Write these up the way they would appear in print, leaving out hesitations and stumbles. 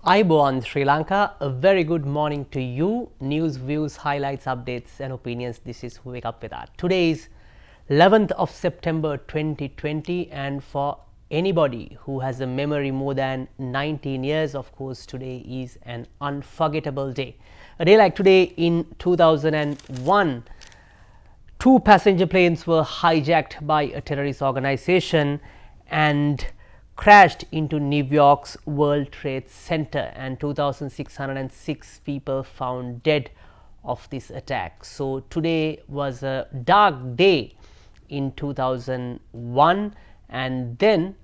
Aiboan Sri Lanka, a very good morning to you. News, views, highlights, updates and opinions. This is Wake Up With That. Today is 11th of September 2020, and for anybody who has a memory more than 19 years, of course, today is an unforgettable day. A day like today in 2001, two passenger planes were hijacked by a terrorist organization and crashed into New York's World Trade Center, and 2,606 people found dead of this attack. So today was a dark day in 2001, and then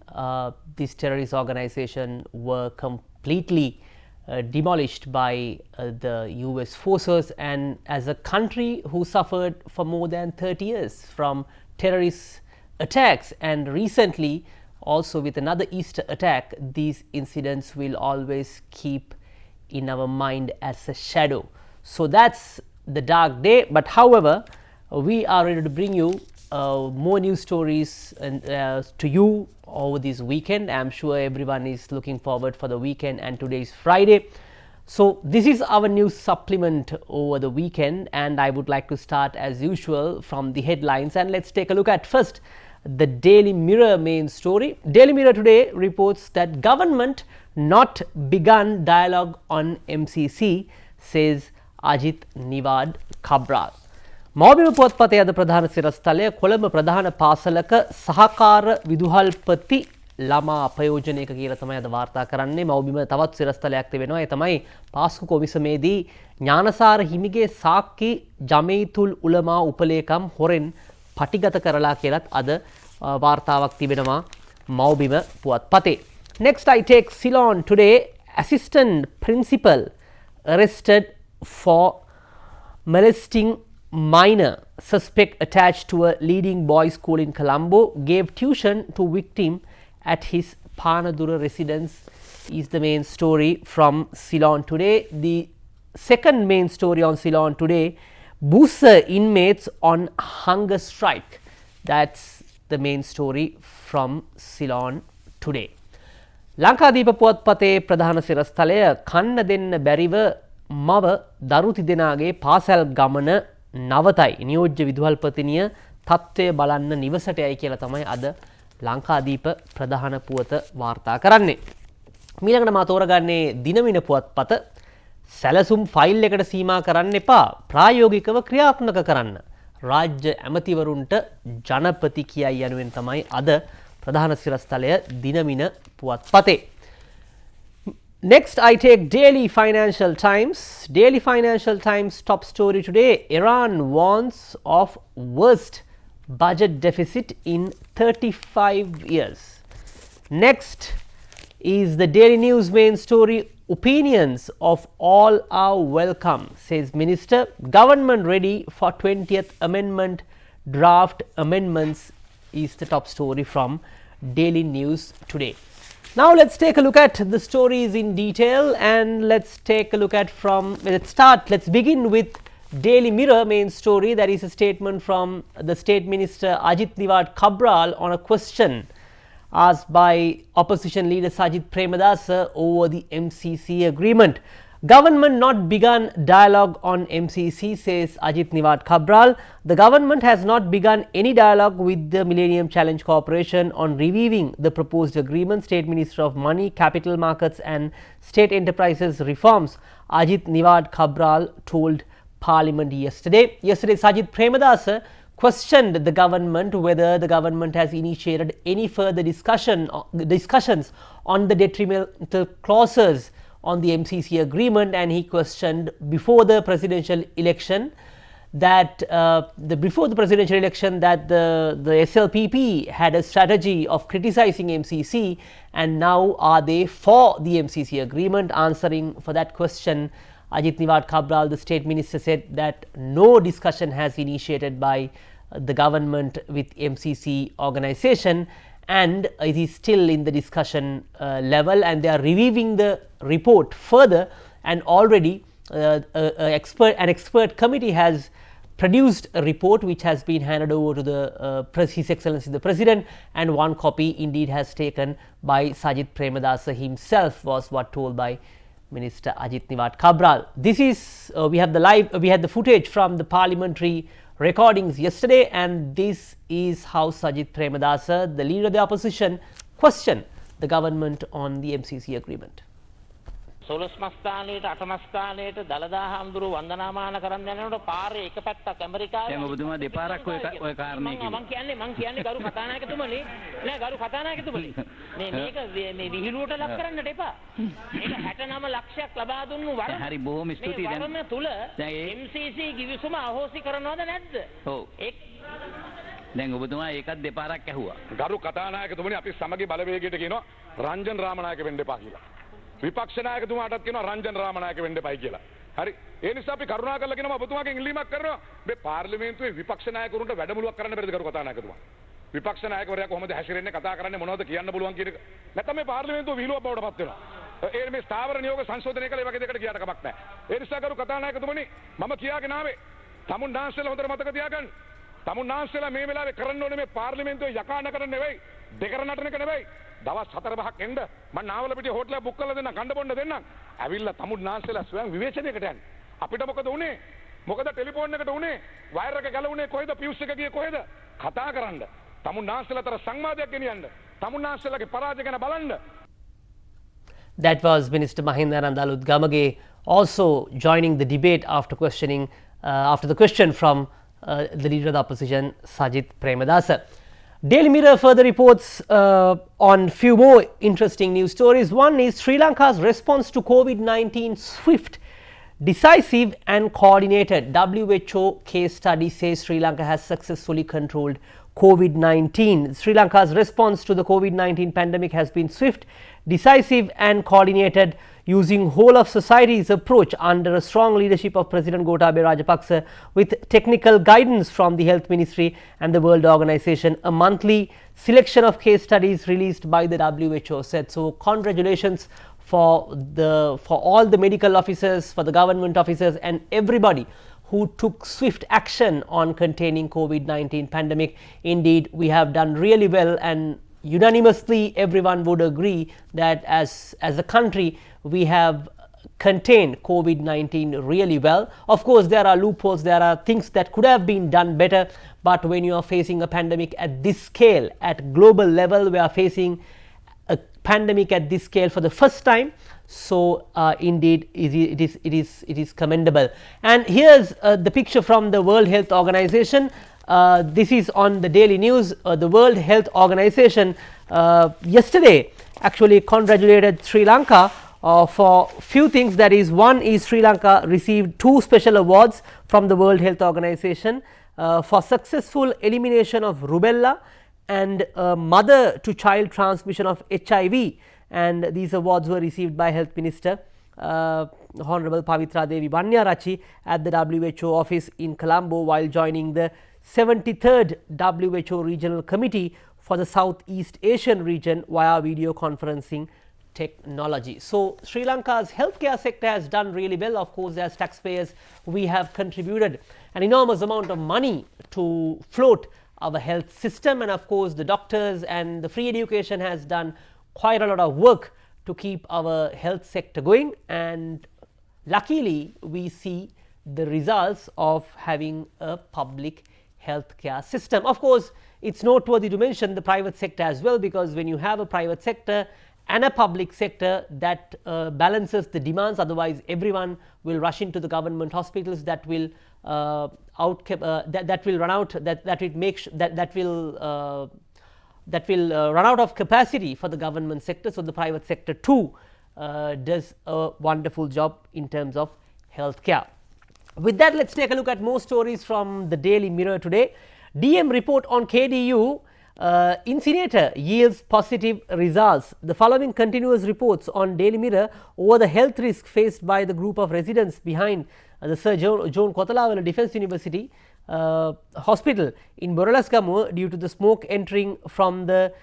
this terrorist organization were completely demolished by the US forces, and as a country who suffered for more than 30 years from terrorist attacks, and recently also with another Easter attack, these incidents will always keep in our mind as a shadow. So that's the dark day, but however, we are ready to bring you more news stories to you over this weekend. I'm sure everyone is looking forward for the weekend, and today is Friday. So this is our news supplement over the weekend, and I would like to start as usual from the headlines, and let's take a look at first the Daily Mirror main story. Daily Mirror today reports that government not begun dialogue on MCC, says Ajit Niwad Cabral. මෞබිම පුවත්පතේ අද ප්‍රධාන සිරස්තලය කොළඹ ප්‍රධාන පාසලක සහකාර විදුහල්පති ළමා ප්‍රයෝජනයක කියලා තමයි අද වාර්තා කරන්නේ. මෞබිම තවත් සිරස්තලයක් තිබෙනවා. ඒ තමයි පාස්කු කොමිසමේදී ඥානසාර හිමිගේ සාක්කි ජමීතුල් උලමා උපලේකම් හොරෙන් පටිගත කරලා කියලත් අද වාර්තාවක් තිබෙනවා මෞබිම පුවත්පතේ. Next I take Ceylon today. Assistant principal arrested for molesting minor. Suspect attached to a leading boys school in Colombo gave tuition to victim at his Panadura residence is the main story from Ceylon today. The second main story on Ceylon today, Busa inmates on hunger strike. That's the main story from Ceylon today. Lankadeepa පුවත්පතේ ප්‍රධාන සිරස්තලය කන්න දෙන්න බැරිව මව දරු තිදෙනාගේ පාසල් ගමන නවතයි. නියෝජ්‍ය විදුහල්පතිනිය තත්ත්වය බලන්න නිවසට යයි කියලා තමයි අද ලංකාදීප ප්‍රධාන පුවත වාර්තා කරන්නේ. මීළඟට මා තෝරගන්නේ දිනමින පුවත්පත. සැලසුම් ෆයිල් එකට සීමා කරන්න එපා, ප්‍රායෝගිකව ක්‍රියාත්මක කරන්න. රාජ්‍ය ඇමතිවරුන්ට ජනපති කියයි යනුවෙන් තමයි අද ප්‍රධාන සිරස්තලය Dinamina පුවත්පතේ. Next I take Daily Financial Times. Daily Financial Times top story today, Iran warns of worst budget deficit in 35 years. Next is the Daily News main story, opinions of all are welcome, says Minister. Government ready for 20th Amendment draft amendments is the top story from Daily News today. Now let's take a look at the stories in detail, and let's take a look at let's begin with Daily Mirror main story. That is a statement from the State Minister Ajit Niwad Cabral on a question asked by opposition leader Sajith Premadasa over the MCC agreement. Government not begun dialogue on MCC, says Ajit Niwad Cabral. The government has not begun any dialogue with the Millennium Challenge Corporation on reviewing the proposed agreement. State Minister of Money, Capital Markets and State Enterprises Reforms Ajit Niwad Cabral told Parliament yesterday. Yesterday, Sajith Premadasa questioned the government whether the government has initiated any further discussions on the detrimental clauses on the MCC agreement, and he questioned before the presidential election that the SLPP had a strategy of criticizing MCC, and now are they for the MCC agreement? Answering for that question, Ajit Niwad Cabral, the state minister, said that no discussion has initiated by the government with MCC organization, and it is still in the discussion level, and they are reviewing the report further, and already an expert committee has produced a report which has been handed over to the His Excellency the President, and one copy indeed has taken by Sajith Premadasa himself, was what told by Minister Ajit Niwat Cabral. This is we had the footage from the parliamentary recordings yesterday, and this is how Sajith Premadasa, the leader of the opposition, questioned the government on the MCC agreement. සොළොස්මස්ථානයට අටමස්ථානයට දළදා හාමුදුරුව වන්දනාමාන කරන්න යනකොට පාරේ එක පැත්තක් ඇමරිකාවේ දැන් ඔබතුමා දෙපාරක් ඔය කාරණේ කිව්වා. මං කියන්නේ ගරු කතානායකතුමනි නෑ ගරු කතානායකතුමනි මේක මේ විහිළුවට ලක් කරන්නට එපා. මේක 69 ලක්ෂයක් ලබා දුන්නු වරම. හරි බොහොම ස්තුතියි. දැන් වරම තුල MCC කිවිසුම අහෝසි කරනවද නැද්ද? ඔව්. දැන් ඔබතුමා ඒකත් දෙපාරක් ඇහුවා. ගරු කතානායකතුමනි අපි සමගි බලවේගයට කියනවා රංජන් රාමනායක වෙන්න එපා කියලා. විපක්ෂ නායකතුමාටත් කියනවා රංජන් රාමනායක වෙන්න එපයි කියලා. හරි. ඒ නිසා අපි කරුණාකරලා කියනවා ඔබතුමාගෙන් ඉල්ලීමක් කරනවා මේ පාර්ලිමේන්තුවේ විපක්ෂ නායකවරුන්ට වැඩමුළුවක් කරන්න බැරිද ගරු කතානායකතුමා. විපක්ෂ නායකවරයා කොහොමද හැසිරෙන්නේ කතා කරන්නේ මොනවද කියන්න පුළුවන් කියන එක. නැත්නම් මේ පාර්ලිමේන්තුව විහිළුවක් බවට පත් වෙනවා. ඒ මේ ස්ථාවර නියෝග සංශෝධනය කළ ඒ වගේ දෙයකට ගියාට කමක් නැහැ. ඒ නිසා ගරු කතානායකතුමනි මම කියාගෙන ආවේ තමුන්නාන්සේලා හොඳට මතක තියාගන්න. තමුන්නාන්සේලා මේ වෙලාවේ කරන්න ඕනේ මේ පාර්ලිමේන්තුවේ යකා නකරන නෙවෙයි, දෙකර නටන එක නෙවෙයි. දවස් 4-5ක් එන්න මම නාවල පිටිය හෝටලයක් බුක් කරලා දෙන්නම් කන්න බොන්න දෙන්නම්. ඇවිල්ලා තමුන්නාන්සේලා ස්වයං විවේචනයකට යන්න. අපිට මොකද උනේ? මොකද ටෙලිෆෝන් එකට උනේ? වයර් එක ගැලවුනේ කොහෙද? පියුස් එක ගියේ කොහෙද? කතා කරන්න. තමුන්නාන්සේලා අතර සංවාදයක් ගෙනියන්න. තමුන්නාන්සේලාගේ පරාජය ගැන බලන්න. That was Minister Mahinda Nandalut Gamage also joining the debate after the question from the leader of the opposition Sajith Premadasa. Daily Mirror further reports on few more interesting news stories. One is Sri Lanka's response to COVID-19 swift, decisive and coordinated. WHO case study says Sri Lanka has successfully controlled COVID-19. Sri Lanka's response to the COVID-19 pandemic has been swift, decisive and coordinated, using whole of society's approach under a strong leadership of President Gotabaya Rajapaksa with technical guidance from the Health Ministry and the World Organization. A monthly selection of case studies released by the WHO said. So congratulations for all the medical officers, for the government officers and everybody who took swift action on containing COVID-19 pandemic. Indeed, we have done really well, and unanimously everyone would agree that as a country we have contained COVID-19 really well. Of course, there are loopholes, there are things that could have been done better, but when you are facing a pandemic at this scale, at global level, we are facing a pandemic at this scale for the first time. So indeed it is commendable. And here's the picture from the World Health Organization. This is on the Daily News. The World Health Organization yesterday actually congratulated Sri Lanka for few things. That is, one is Sri Lanka received 2 special awards from the World Health Organization for successful elimination of rubella and mother to child transmission of HIV, and these awards were received by Health Minister Honorable Pavitra Devi Banyarachi at the WHO office in Colombo while joining the 73rd WHO Regional Committee for the Southeast Asian region via video conferencing technology. So Sri Lanka's healthcare sector has done really well. Of course, as taxpayers we have contributed an enormous amount of money to float our health system, and of course the doctors and the free education has done quite a lot of work to keep our health sector going, and luckily we see the results of having a public healthcare system. Of course, it's noteworthy to mention the private sector as well, because when you have a private sector and a public sector, that balances the demands. Otherwise everyone will rush into the government hospitals. That will that will run out, that will run out of capacity for the government sector. So the private sector too does a wonderful job in terms of healthcare. With that, let's take a look at more stories from the Daily Mirror today. DM report on KDU incinerator yields positive results. The following continuous reports on Daily Mirror over the health risk faced by the group of residents behind the Sir John Kotalawala Defence University hospital in Boralaskamu due to the smoke entering from the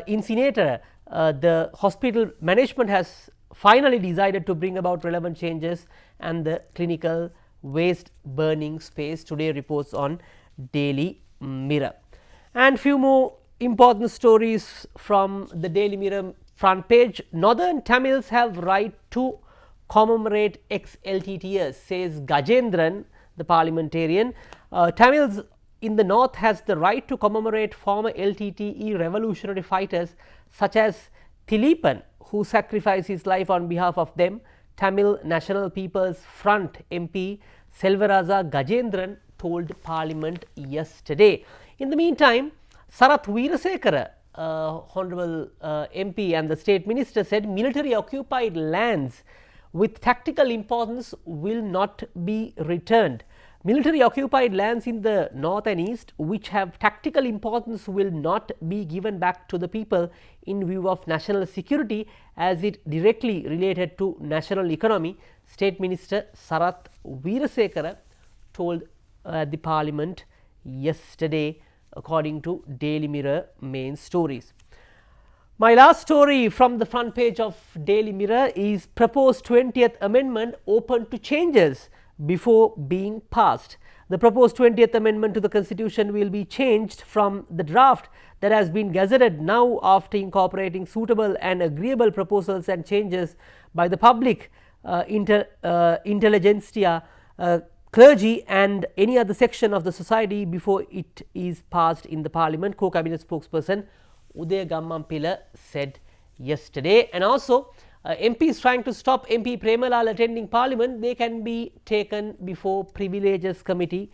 incinerator. The hospital management has finally decided to bring about relevant changes and the clinical waste burning space. Today reports on Daily Mirror. And few more important stories from the Daily Mirror front page. Northern Tamils have right to commemorate ex-LTTers, says Gajendran, the parliamentarian. Tamils in the north has the right to commemorate former LTTE revolutionary fighters such as Thilipan, who sacrificed his life on behalf of them. Tamil National People's Front MP Selvaraja Gajendran told Parliament yesterday. In the meantime, Sarath Weerasekara, Honorable MP and the State Minister, said military occupied lands with tactical importance will not be returned. Military occupied lands in the north and east which have tactical importance will not be given back to the people in view of national security as it directly related to national economy, State Minister Sarath Weerasekara told the Parliament yesterday, according to Daily Mirror main stories. My last story from the front page of Daily Mirror is proposed 20th amendment open to changes before being passed. The proposed 20th amendment to the constitution will be changed from the draft that has been gazetted now after incorporating suitable and agreeable proposals and changes by the public, intelligentsia, clergy and any other section of the society before it is passed in the parliament, co-cabinet spokesperson Udaya Gammanpila said yesterday. And also MPs trying to stop MP Premalal attending parliament, they can be taken before privileges committee,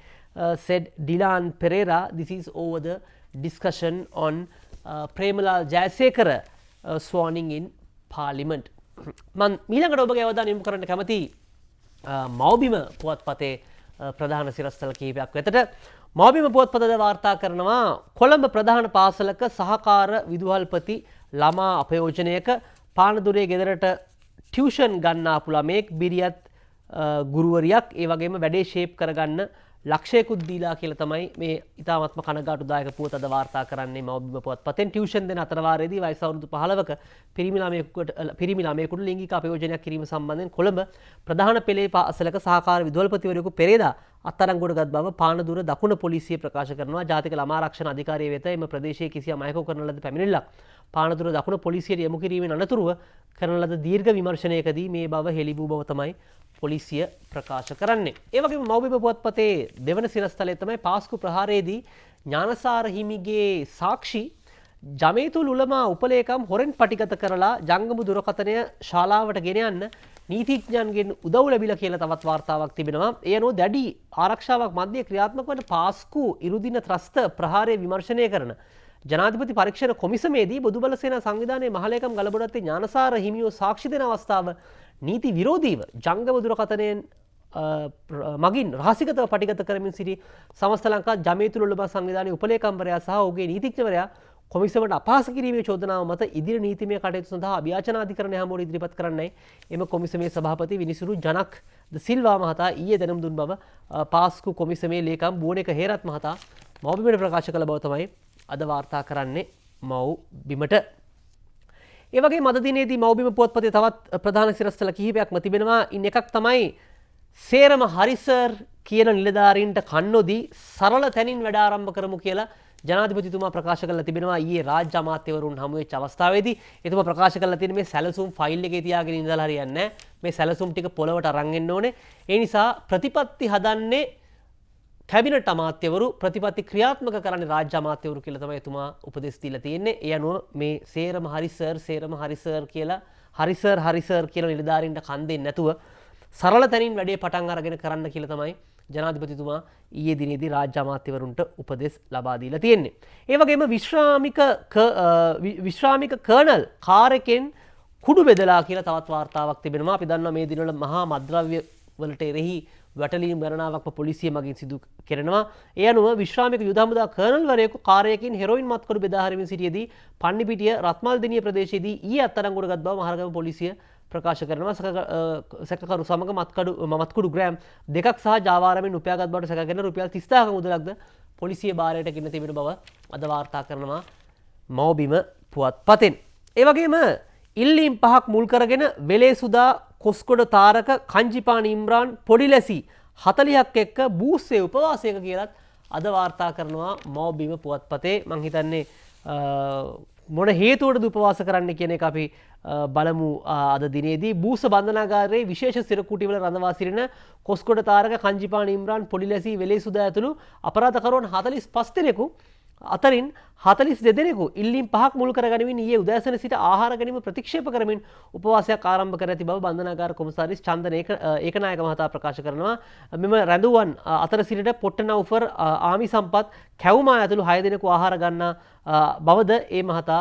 said Dilan Pereira. This is over the discussion on Premalal Jayasekara sworning in parliament. මම ඊළඟට ඔබගේ අවධානය යොමු කරන්න කැමති මෞබිම පුවත්පතේ ප්‍රධාන සිරස්තල කිහිපයක් වෙතට. මෞබිම පුවත්පත වාර්තා කරනවා කොළඹ ප්‍රධාන පාසලක සහකාර විදුහල්පති ළමා අපයෝජනයක පානදුරේ ගෙදරට ටියුෂන් ගන්න ආපු ළමයෙක් බිරියත් ගුරුවරියක් ඒ වගේම වැඩේ ෂේප් කරගන්න ලක්ෂයකුත් දීලා කියලා තමයි මේ ඉතාමත්ම කනගාටුදායක පුවත අද වාර්තා කරන්නේ මෞබිම පුවත්පතෙන්. ටියුෂන් දෙන අතරවාරයේදී වයස අවුරුදු 15ක පිරිමි ළමයෙකුට ලිංගික අපයෝජනයක් කිරීම සම්බන්ධයෙන් කොළඹ ප්‍රධාන පෙළේ පාසලක සහකාර විදුහල්පතිවරයෙකු පෙරේදා අත්අඩංගුවට ගත් බව පානදුර දකුණ පොලිසිය ප්‍රකාශ කරනවා. ජාතික ළමා ආරක්ෂණ අධිකාරිය වෙත එම ප්‍රදේශයේ කිසියම් අයකු කරන ලද පැමිණිල්ලක් පානදුර දකුණ පොලිසියට යොමු කිරීමෙන් අනතුරුව කරන ලද දීර්ඝ විමර්ශනයකදී මේ බව හෙළි වූ බව තමයි පොලිසිය ප්‍රකාශ කරන්නේ. ඒ වගේම මෞබිම පුවත්පතේ දෙවන සිරස්තලයේ තමයි පාස්කු ප්‍රහාරයේදී ඥානසාර හිමිගේ සාක්ෂි ජමේතුල් උලමා උපලේකම් හොරෙන් පටිගත කරලා ජංගම දුරකථනය ශාලාවට ගෙන යන්න නීතිඥයන්ගෙන් උදව් ලැබිලා කියලා තවත් වාර්තාවක් තිබෙනවා. ඒ අනුව දැඩි ආරක්ෂාවක් මැද්දේ ක්‍රියාත්මක වන පාස්කු ඉරුදින ත්‍රස්ත ප්‍රහාරය විමර්ශනය කරන ජනාධිපති පරීක්ෂණ කොමිසමේදී බොදුබල සේනා සංවිධානයේ මහලේකම් ගලබොඩත්තේ ඥානසාර හිමියෝ සාක්ෂි දෙන අවස්ථාව නීති විරෝධීව ජංගම දුරකථනයෙන් මගින් රහසිගතව පටිගත කරමින් සිටි සමස්ත ලංකා ජමේතුල් උලමා සංවිධානයේ උපලේකම්වරයා සහ ඔහුගේ නීතිඥවරයා කොමිසමට අපහාස කිරීමේ චෝදනාව මත ඉදිරි නීතිමය කටයුතු සඳහා අභියාචන අධිකරණය හමුවට ඉදිරිපත් කරන්නයි එම කොමිසමේ සභාපති විනිසුරු ජනක් ද සිල්වා මහතා ඊයේ දැනුම් දුන් බව පාස්කු කොමිසමේ ලේකම් බුවනේක හේරත් මහතා මෞබිමට ප්‍රකාශ කළ බව තමයි අද වාර්තා කරන්නේ මෞබිමට. ඒ වගේ මද දිනේදී මෞබිම පුවත්පතේ තවත් ප්‍රධාන සිරස්තල කිහිපයක්ම තිබෙනවා. ඉන් එකක් තමයි සේරම හරිසර් කියන නිලධාරීන්ට කන්නොදී සරල තැනින් වැඩ ආරම්භ කරමු කියලා ජනාධිපතිතුමා ප්‍රකාශ කරලා තිබෙනවා. ඊයේ රාජ්‍ය අමාත්‍යවරුන් හමු වෙච්ච අවස්ථාවේදී එතුමා ප්‍රකාශ කරලා තියෙන මේ සැලසුම් ෆයිල් එකේ තියාගෙන ඉඳලා හරියන්නේ නැහැ. මේ සැලසුම් ටික පොළවට අරන් එන්න ඕනේ. ඒ නිසා ප්‍රතිපත්ති හදන්නේ කැබිනට් අමාත්‍යවරු, ප්‍රතිපත්ති ක්‍රියාත්මක කරන්නේ රාජ්‍ය අමාත්‍යවරු කියලා තමයි එතුමා උපදෙස් දීලා තියෙන්නේ. ඒ අනුව මේ සේරම හරිසර් කියලා හරිසර් කියන නිලධාරීන්ට කන් දෙන්නේ නැතුව සරල තැනින් වැඩේ පටන් අරගෙන කරන්න කියලා තමයි ජනාධිපතිතුමා ඊයේ දිනේදී රාජ්‍ය අමාත්‍යවරුන්ට උපදෙස් ලබා දීලා තියෙන්නේ. ඒ වගේම විශ්‍රාමික කර්නල් කාර්යකෙන් කුඩු බෙදලා කියලා තවත් වාර්තාවක් තිබෙනවා. අපි දන්නවා මේ දිනවල මහා මද්ද්‍රව්‍ය වලට එරෙහි වැටලීම් ගණනාවක්ම පොලිසිය මගින් සිදු කෙරෙනවා. ඒ අනුව විශ්‍රාමික යුද හමුදා කර්නල්වරයෙකු කාර්යයකින් හෙරොයින් මත්කොඩු බෙදා හරිමින් සිටියේදී පන්නිපිටිය රත්මල් දෙනිය ප්‍රදේශයේදී ඊයේ අත්අඩංගුවට ගත් බව මහරගම පොලිසිය ප්‍රකාශ කරනවා. සැකකරු සමග මත්කුඩු ග්‍රෑම් 2ක් සහ ජාවාරමෙන් උපයාගත් බවට සැකගෙන රුපියල් 30000ක මුදලක්ද පොලිසිය බාරයට ගෙන තිබෙන බව අද වාර්තා කරනවා මෞබිම පුවත්පතෙන්. ඒ වගේම ඉල්ලීම් 5ක් මුල් කරගෙන වෙලේ සුදා කොස්කොඩ තාරක කංජිපාන ඉම්රාන් පොඩිලැසි 40ක් එක්ක බූස්සේ උපවාසයක කියලත් අද වාර්තා කරනවා මෞබිම පුවත්පතේ. මං හිතන්නේ මොන හේතුවටද උපවාස කරන්න කියන එක අපි බලමු අද දිනේදී. බූස බන්ධනාගාරයේ විශේෂ සිරකුටිවල රඳවා සිටින කොස්කොඩ තාරක කංජිපාන ඉම්රාන් පොඩිලැසි වෙලේසුදා ඇතුළු අපරාධකරුවන් 45 දෙනෙකු අතරින් 42 දෙනෙකු ඉල්ලීම් 5ක් මුල් කරගනිමින් ඊයේ උදෑසන සිට ආහාර ගැනීම ප්‍රතික්ෂේප කරමින් උපවාසයක් ආරම්භ කර ඇති බව බන්ධනාගාර කොමසාරිස් චන්දන ඒකනායක මහතා ප්‍රකාශ කරනවා. මෙම රැඳුවන් අතර සිට පොට්ටනවුෆර් ආමි සම්පත් කැවුමා ඇතුළු 6 දෙනෙකු ආහාර ගන්නා බවද ඒ මහතා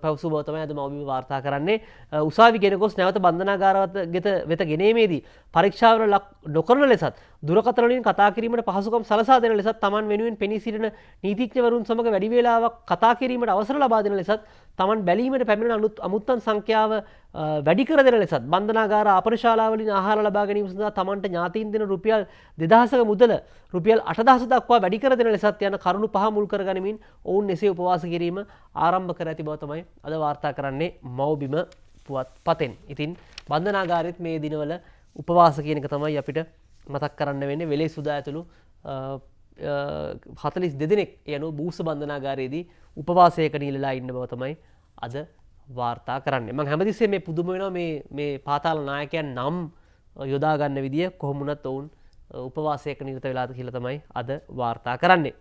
පැවසූ බව තමයි අද මවබිම වාර්තා කරන්නේ. උසාවි ගෙන ගොස් නැවත බන්ධනාගාරවත් වෙත ගෙනීමේදී පරීක්ෂාවල ලක් නොකරන ලෙසත් දුරකථන වලින් කතා කිරීමට පහසුකම් සලසා දෙන ලෙසත් Taman වෙනුවෙන් පෙනී සිටින නීතිඥවරුන් සමග වැඩි වේලාවක් කතා කිරීමට අවසර ලබා දෙන ලෙසත් Taman බැලීමට පැමිණෙන අමුත්තන් සංඛ්‍යාව වැඩි කර දෙන ලෙසත් බන්ධනාගාර ආපනශාලාවලින් ආහාර ලබා ගැනීම සඳහා Tamanට ඥාතීන් දෙන රුපියල් 2000ක මුදල රුපියල් 8000 දක්වා වැඩි කර දෙන ලෙසත් යන කරුණු පහ මුල් කරගනිමින් ඔවුන් එසේ උපවාස කිරීම ආරම්භ කර ඇති බව තමයි අද වාර්තා කරන්නේ මව්බිම පුවත්පතෙන්. ඉතින් බන්ධනාගාරෙත් මේ දිනවල උපවාස කියන එක තමයි අපිට මතක් කරන්න වෙන්නේ. වෙලේසුදා ඇතුළු 42 දෙනෙක් යනු බූස බන්ධනාගාරයේදී උපවාසයක නිලලා ඉන්න බව තමයි අද වාර්තා කරන්නේ. මම හැමතිස්සෙම මේ පුදුම වෙනවා මේ පාතාල නායකයන් නම් යොදා ගන්න විදිය කොහොම වුණත් ඔවුන් උපවාසයක නිරත වෙලාද කියලා තමයි අද වාර්තා කරන්නේ.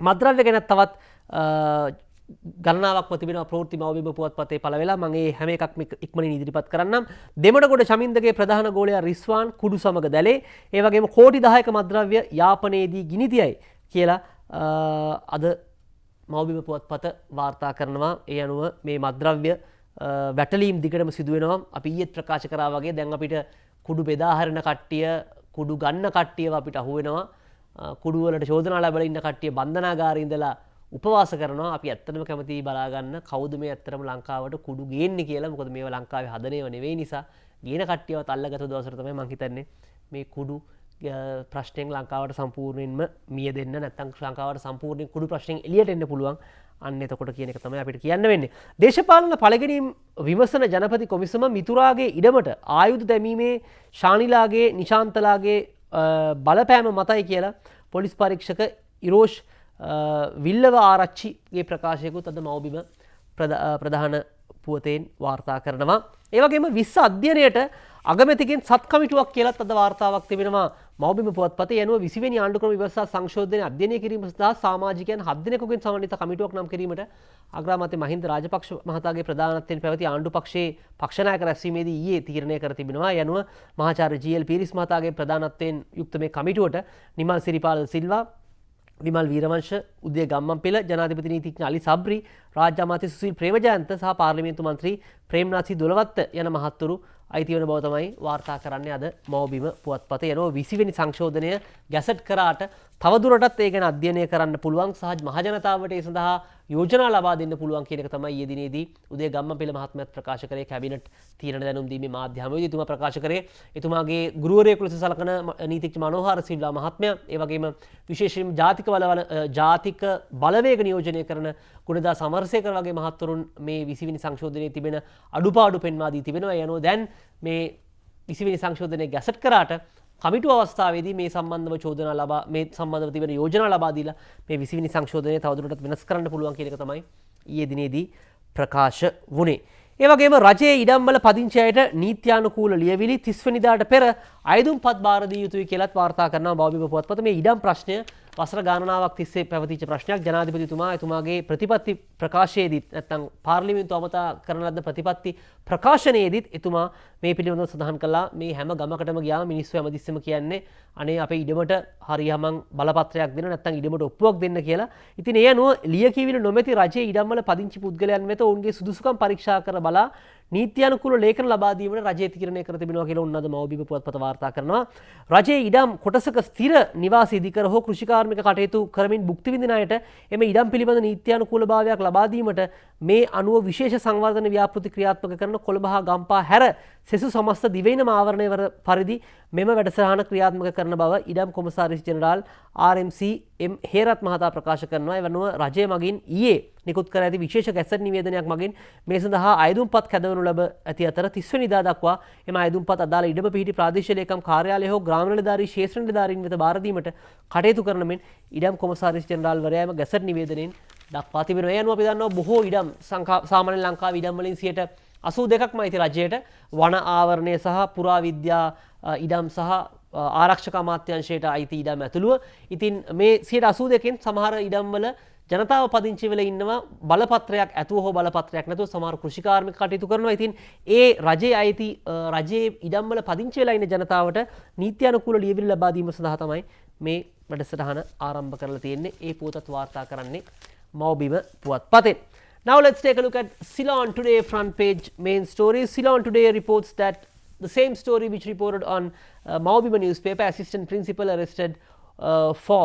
මද්‍රව්‍ය ගැන තවත් ගණනාවක්ම තිබෙනවා ප්‍රවෘත්ති මවබිම පුවත්පතේ පළ වෙලා. මම මේ හැම එකක්ම ඉක්මනින් ඉදිරිපත් කරන්නම්. දෙමඩගොඩ ශමින්දගේ ප්‍රධාන ගෝලයා රිස්වාන් කුඩු සමග දැලේ. ඒ වගේම කෝටි 10ක මද්‍රව්‍ය යාපනයේදී ගිනිතියයි කියලා අද මවබිම පුවත්පත වාර්තා කරනවා. ඒ අනුව මේ මද්‍රව්‍ය වැටලීම් දිගටම සිදු වෙනවා. අපි ඊයේත් ප්‍රකාශ කරා වගේ දැන් අපිට කුඩු බෙදා හරින කට්ටිය, කුඩු ගන්න කට්ටියව අපිට අහු වෙනවා. කුඩු වලට චෝදනා ලැබලා ඉන්න කට්ටිය බන්ධනාගාරේ ඉඳලා උපවාස කරනවා. අපි ඇත්තටම කැමතියි බලා ගන්න කවුද මේ ඇත්තටම ලංකාවට කුඩු ගේන්නේ කියලා. මොකද මේවා ලංකාවේ හදනේව නෙවෙයි නිසා ගේන කට්ටියවත් අල්ලගත්තු දවසට තමයි මම හිතන්නේ මේ කුඩු ප්‍රශ්නයෙන් ලංකාවට සම්පූර්ණයෙන්ම මිය දෙන්න, නැත්නම් ලංකාවට සම්පූර්ණයෙන් කුඩු ප්‍රශ්නයෙන් එළියට එන්න පුළුවන්. අන්න එතකොට කියන එක තමයි අපිට කියන්න වෙන්නේ. දේශපාලන පළගැනීම් විමසන ජනපති කොමිසම මිතුරාගේ ඉඩමට ආයුධ දැමීමේ ශානිලාගේ නිශාන්තලාගේ බලපෑම මතයි කියලා පොලිස් පරීක්ෂක ඉරෝෂ් විල්ලව ආරච්චිගේ ප්‍රකාශයකුත් අද මවබිම ප්‍රධාන පුවතෙන් වාර්තා කරනවා. ඒ වගේම 20 අධ්‍යයනයට අගමැතිගෙන් සත් කමිටුවක් කියලාත් අද වාර්තාවක් තිබෙනවා මවබිම පුවත්පතේ. යනුව 20 වෙනි ආණ්ඩුක්‍රම ව්‍යවස්ථා සංශෝධනය අධ්‍යයනය කිරීම සඳහා සමාජිකයන් 7 දෙනෙකුගෙන් සමන්විත කමිටුවක් නම් කිරීමට අග්‍රාමාත්‍ය මහින්ද රාජපක්ෂ මහතාගේ ප්‍රධානත්වයෙන් පැවති ආණ්ඩු පක්ෂයේ පක්ෂ 나යක රැස්වීමේදී ඊයේ තීරණය කර තිබෙනවා. යනුව මහාචාර්ය ජී.එල්. පීරිස් මහතාගේ ප්‍රධානත්වයෙන් යුක්ත මේ කමිටුවට නිමල් සිරිපාල සිල්වා, විමල් වීරවංශ, උදය ගම්මන්පිල, ජනාධිපති නීතිඥ අලි සබ්රි, රාජ්‍ය අමාත්‍ය සුසිල් ප්‍රේමජයන්ත සහ පාර්ලිමේන්තු මන්ත්‍රී ප්‍රේම්නාත් දොළවත්ත යන මහත්තුරු අයිති වන බව තමයි වාර්තා කරන්නේ අද මවබිම පුවත්පතේ. යනවා 20 වෙනි සංශෝධනය ගැසට් කරාට තවදුරටත් ඒ ගැන අධ්‍යයනය කරන්න පුළුවන් සහ මහජනතාවට ඒ සඳහා යෝජනා ලබා දෙන්න පුළුවන් කියන එක තමයි ඊයේ දිනේදී උදය ගම්මන්පිල මහත්මයාත් ප්‍රකාශ කරේ. කැබිනට් තීරණ දැනුම් දීමේ මාධ්‍යමයේදී එතුමා ප්‍රකාශ කරේ එතුමාගේ ගුරුවරයෙකු ලෙස සලකන නීතිඥ මනෝහර සිල්වා මහත්මයා, ඒ වගේම විශේෂයෙන් ජාතික බලවේග නියෝජනය කරන ගුණදාස අමරසේකර වගේ මහත්වරුන් මේ 20 වෙනි සංශෝධනයේ තිබෙන අඩුපාඩු පෙන්වා දී තිබෙනවා. ඒ අනුව දැන් මේ 20 වෙනි සංශෝධනය ගැසට් කරාට කමිටු අවස්ථාවේදී මේ සම්බන්ධව චෝදනා ලබා මේ සම්බන්ධව තිබෙන යෝජනා ලබා දීලා මේ 20 වෙනි සංශෝධනය තවදුරටත් වෙනස් කරන්න පුළුවන් කියන එක තමයි ඊයේ දිනේදී ප්‍රකාශ වුණේ. ඒ වගේම රජයේ ඉඩම්වල පදිංචි අයට නීත්‍යානුකූල ලියවිලි 30 වෙනිදාට පෙර අයදුම්පත් බාර දී යුතුයි කියලාත් වාර්තා කරනවා මවබිම පුවත්පත. මේ ඉඩම් ප්‍රශ්නය වසර ගණනාවක් තිස්සේ පැවතිච්ච ප්‍රශ්නයක්. ජනාධිපතිතුමා එතුමාගේ ප්‍රතිපත්ති ප්‍රකාශයේදීත් නැත්නම් පාර්ලිමේන්තුව අමතා කරන ලද ප්‍රතිපත්ති ප්‍රකාශනයේදීත් එතුමා මේ පිළිබඳව සඳහන් කළා. මේ හැම ගමකටම ගියාම මිනිස්සු හැමතිස්සෙම කියන්නේ අනේ අපේ ඉඩමට හරියමං බලපත්‍රයක් දෙන්න නැත්නම් ඉඩමට ඔප්පුවක් දෙන්න කියලා. ඉතින් ඒ අනුව ලියකියවිලි නොමැති රජයේ ඉඩම්වල පදිංචි පුද්ගලයන් වෙත ඔවුන්ගේ සුදුසුකම් පරීක්ෂා කර බලා නීත්‍යානුකූල ලේඛන ලබා දීමට රජය තීරණය කර තිබෙනවා කියලා උන්නද මවබිම පුවත්පත වාර්තා කරනවා. රජයේ ඉඩම් කොටසක ස්ථිර නිවාස ඉදිකර හෝ කෘෂිකාර්මික කටයුතු කරමින් භුක්ති විඳින අයට එම ඉඩම් පිළිබඳ නීත්‍යානුකූලභාවයක් ලබා දීමට මේ අනුව විශේෂ සංවර්ධන ව්‍යාපෘති ක්‍රියාත්මක කරන කොළඹ හා ගම්පා හැර සෙසු සමස්ත දිවයින ආවරණය වර පරිදි මෙම වැඩසටහන ක්‍රියාත්මක කරන බව ඉඩම් කොමසාරිස් ජෙනරාල් RMC M හේරත් මහතා ප්‍රකාශ කරනවා. ඒ වනුව රජය මගින් ඊයේ නිකුත් කර ඇති විශේෂ ගැසට් නිවේදනයක් මගින් මේ සඳහා අයදුම්පත් කැදවනු ලැබ ඇති අතර 30 වෙනිදා දක්වා එම අයදුම්පත් අදාළ ඉඩම පිහිටි ප්‍රාදේශීය ලේකම් කාර්යාලය හෝ ග්‍රාම නිලධාරී ශේෂ්ත්‍ර නිලධාරීන් වෙත බාර දීමට කටයුතු කරන මෙන් ඉඩම් කොමසාරිස් ජෙනරාල්වරයා එම ගැසට් නිවේදනයෙන් දක්වා තිබෙනවා. ඒ අනුව අපි දන්නවා බොහෝ ඉඩම් සාමාන්‍ය ලංකාවේ ඉඩම් වලින් 82%ක්ම අයිති රජයට වන ආවරණය සහ පුරාවිද්‍යා ඉඩම් සහ ආරක්ෂක අමාත්‍යංශයට අයිති ඉඩම් ඇතුළුව. ඉතින් මේ 82%කින් සමහර ඉඩම් වල ජනතාව පදිංචි වෙලා ඉන්නවා බලපත්‍රයක් ඇතුව හෝ බලපත්‍රයක් නැතුව සමහර කෘෂිකාර්මික කටයුතු කරනවා. ඉතින් ඒ රජයේ අයිති රජයේ ඉඩම් වල පදිංචි වෙලා ඉන්න ජනතාවට නීති අනුකූල ලියවිලි ලබා දීම සඳහා තමයි මේ වැඩසටහන ආරම්භ කරලා තියෙන්නේ. ඒ පුවතත් වාර්තා කරන්නේ මව්බිම පුවත්පතෙන්. Now let's take a look at Ceylon Today front page main story. Ceylon Today reports that the same story which reported on Maubima newspaper, assistant principal arrested for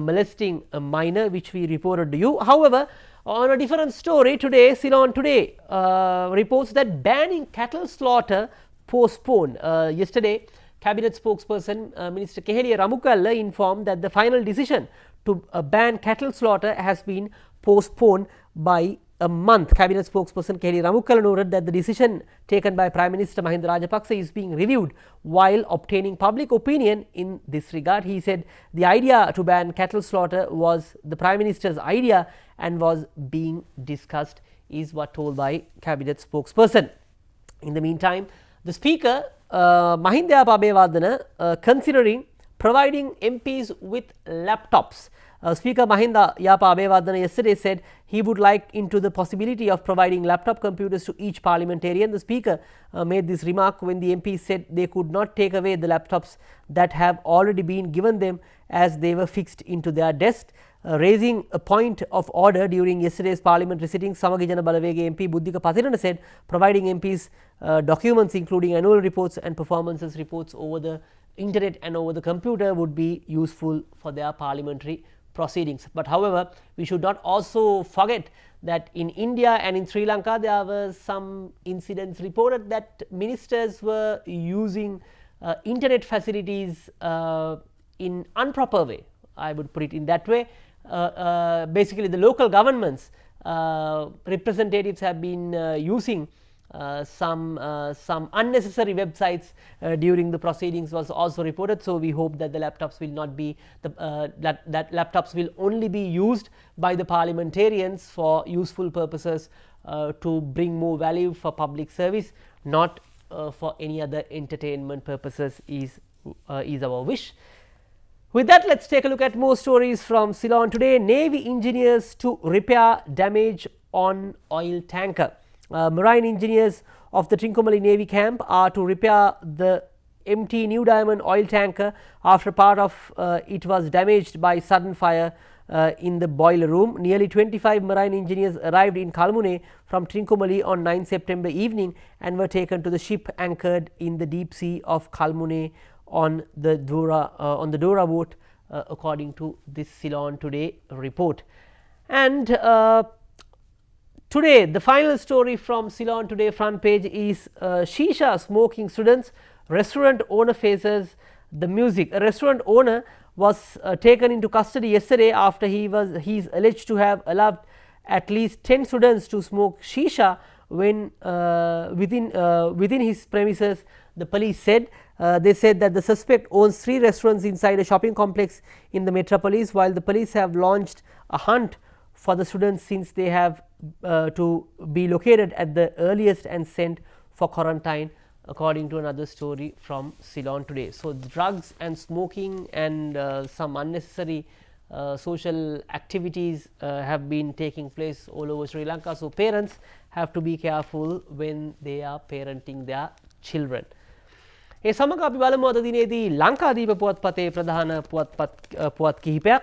molesting a minor, which we reported to you. However, on a different story today, Ceylon Today reports that banning cattle slaughter postponed. Yesterday, Cabinet spokesperson Minister Keheliya Ramukalla informed that the final decision to ban cattle slaughter has been postponed by a month. Cabinet spokesperson Keheliya Ramukalla noted that the decision taken by Prime Minister Mahinda Rajapaksa is being reviewed while obtaining public opinion in this regard. He said the idea to ban cattle slaughter was the Prime Minister's idea and was being discussed, is what told by Cabinet spokesperson. In the meantime, the Speaker Mahinda Abeyewardena considering providing MPs with laptops. Speaker Mahinda Yapa Abeyewardena yesterday said he would like into the possibility of providing laptop computers to each parliamentarian. The Speaker made this remark when the MPs said they could not take away the laptops that have already been given them as they were fixed into their desk. Raising a point of order during yesterday's parliamentary sitting, Samagi Jana Balawege MP Buddhika Pathirana said providing MPs documents including annual reports and performances reports over the internet and over the computer would be useful for their parliamentary proceedings. But however, we should not also forget that in India and in Sri Lanka there were some incidents reported that ministers were using internet facilities in improper way. I would put it in that way. Basically the local governments representatives have been using some unnecessary websites during the proceedings was also reported. So we hope that the laptops will not be that laptops will only be used by the parliamentarians for useful purposes to bring more value for public service, not for any other entertainment purposes is our wish. With that, let's take a look at more stories from Ceylon Today. Navy engineers to repair damage on oil tanker. Marine engineers of the Trincomalee Navy camp are to repair the empty New Diamond oil tanker after part of it was damaged by sudden fire in the boiler room. Nearly 25 marine engineers arrived in Kalmune from Trincomalee on 9 September evening and were taken to the ship anchored in the deep sea of Kalmune on the Dora boat, according to this Ceylon Today report. And today, the final story from Ceylon Today front page is Shisha smoking students, restaurant owner faces the music. A restaurant owner was taken into custody yesterday after he is alleged to have allowed at least 10 students to smoke shisha when within his premises, the police said. They said that the suspect owns 3 restaurants inside a shopping complex in the metropolis, while the police have launched a hunt for the students since they have to be located at the earliest and sent for quarantine, according to another story from Ceylon Today. So drugs and smoking and some unnecessary social activities have been taking place all over Sri Lanka. So parents have to be careful when they are parenting their children. ඒ සමග අපි බලමු අද දිනේදී ලංකාදීප පුවත්පතේ ප්‍රධාන පුවත් කිහිපයක්.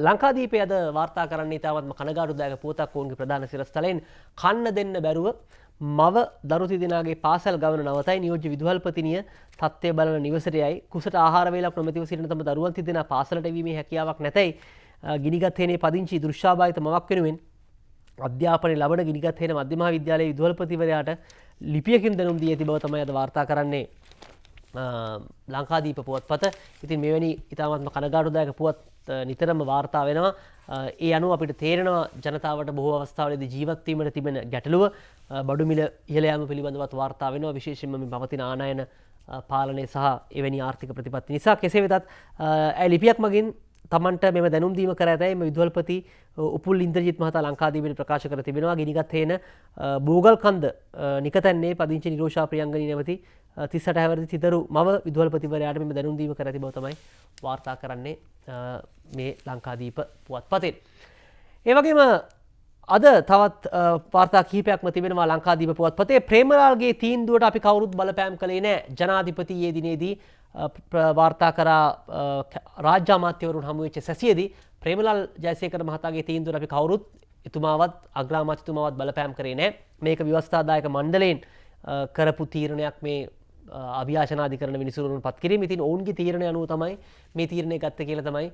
ලංකාදීපේ අද වාර්තා කරන්නේ තාමත්ම කනගාටුදායක පුවතක් ඔවුන්ගේ ප්‍රධාන සිරස්තලයෙන් කන්න දෙන්න බැරුව මව දරු තිදෙනාගේ පාසල් ගමන නවතයි. නියෝජ්‍ය විදුහල්පතිනිය තත්ත්වය බලන නිවසට යයි. කුසට ආහාර වේලක් නොමැතිව සිටින තම දරුවන් තිදෙනා පාසලට වීමේ හැකියාවක් නැතයි ගිනිගත් හේනේ පදිංචි දෘශ්‍යාබාධිත මවක් වෙනුවෙන් අධ්‍යාපනය ලබන ගිනිගත් හේන මධ්‍ය මහා විද්‍යාලයේ විදුහල්පතිවරයාට ලිපියකින් දැනුම් දී ඇති බව තමයි අද වාර්තා කරන්නේ ලංකාදීප පුවත්පත. ඉතින් මෙවැනි ඉතාමත්ම කනගාටුදායක පුවත් නිතරම වාර්තා වෙනවා. ඒ අනුව අපිට තේරෙනවා ජනතාවට බොහෝ අවස්ථාවලදී ජීවත් වීමට තිබෙන ගැටලුව බඩු මිල ඉහළ යාම පිළිබඳවත් වාර්තා වෙනවා. විශේෂයෙන්ම මේ පවතින ආනයන පාලනය සහ එවැනි ආර්ථික ප්‍රතිපත්ති නිසා. කෙසේ වෙතත් ඇය ලිපියක් මගින් තමන්ට මෙම දැනුම් දීම කර ඇතැයි මේ විදුහල්පති උපුල් ඉන්ද්‍රජිත් මහතා ලංකාදීපයට ප්‍රකාශ කර තිබෙනවා. ගිනිගත් හේන බෝගල් කන්ද නිකතන්නේ පදිංචි නිරෝෂා ප්‍රියංගනී නැමැති 38 හැවිරිදි තිදරු මව විදුහල්පතිවරයාට මෙම දැනුම් දීම කර ඇති බව තමයි වාර්තා කරන්නේ මේ ලංකාදීප පුවත්පතෙන්. ඒ වගේම අද තවත් වාර්තා කිහිපයක්ම තිබෙනවා ලංකාදීප පුවත්පතේ. ප්‍රේමලාල්ගේ තීන්දුවට අපි කවුරුත් බලපෑම් කළේ නැහැ. ජනාධිපති ඊයේ දිනේදී වාර්තා කරා රාජ්‍ය අමාත්‍යවරුන් හමු වෙච්ච සැසියේදී ප්‍රේමලාල් ජයසේකර මහතාගේ තීන්දුවට අපි කවුරුත් එතුමාවත් අග්‍රාමාත්‍යතුමාවත් බලපෑම් කරේ නැහැ. මේක ව්‍යවස්ථාදායක මණ්ඩලයෙන් කරපු තීරණයක් මේ අභියාචනාධිකරණ විනිසුරුවරුන් පත් කිරීම. ඉතින් ඔවුන්ගේ තීරණය අනුව තමයි මේ තීරණය ගත්තේ කියලා තමයි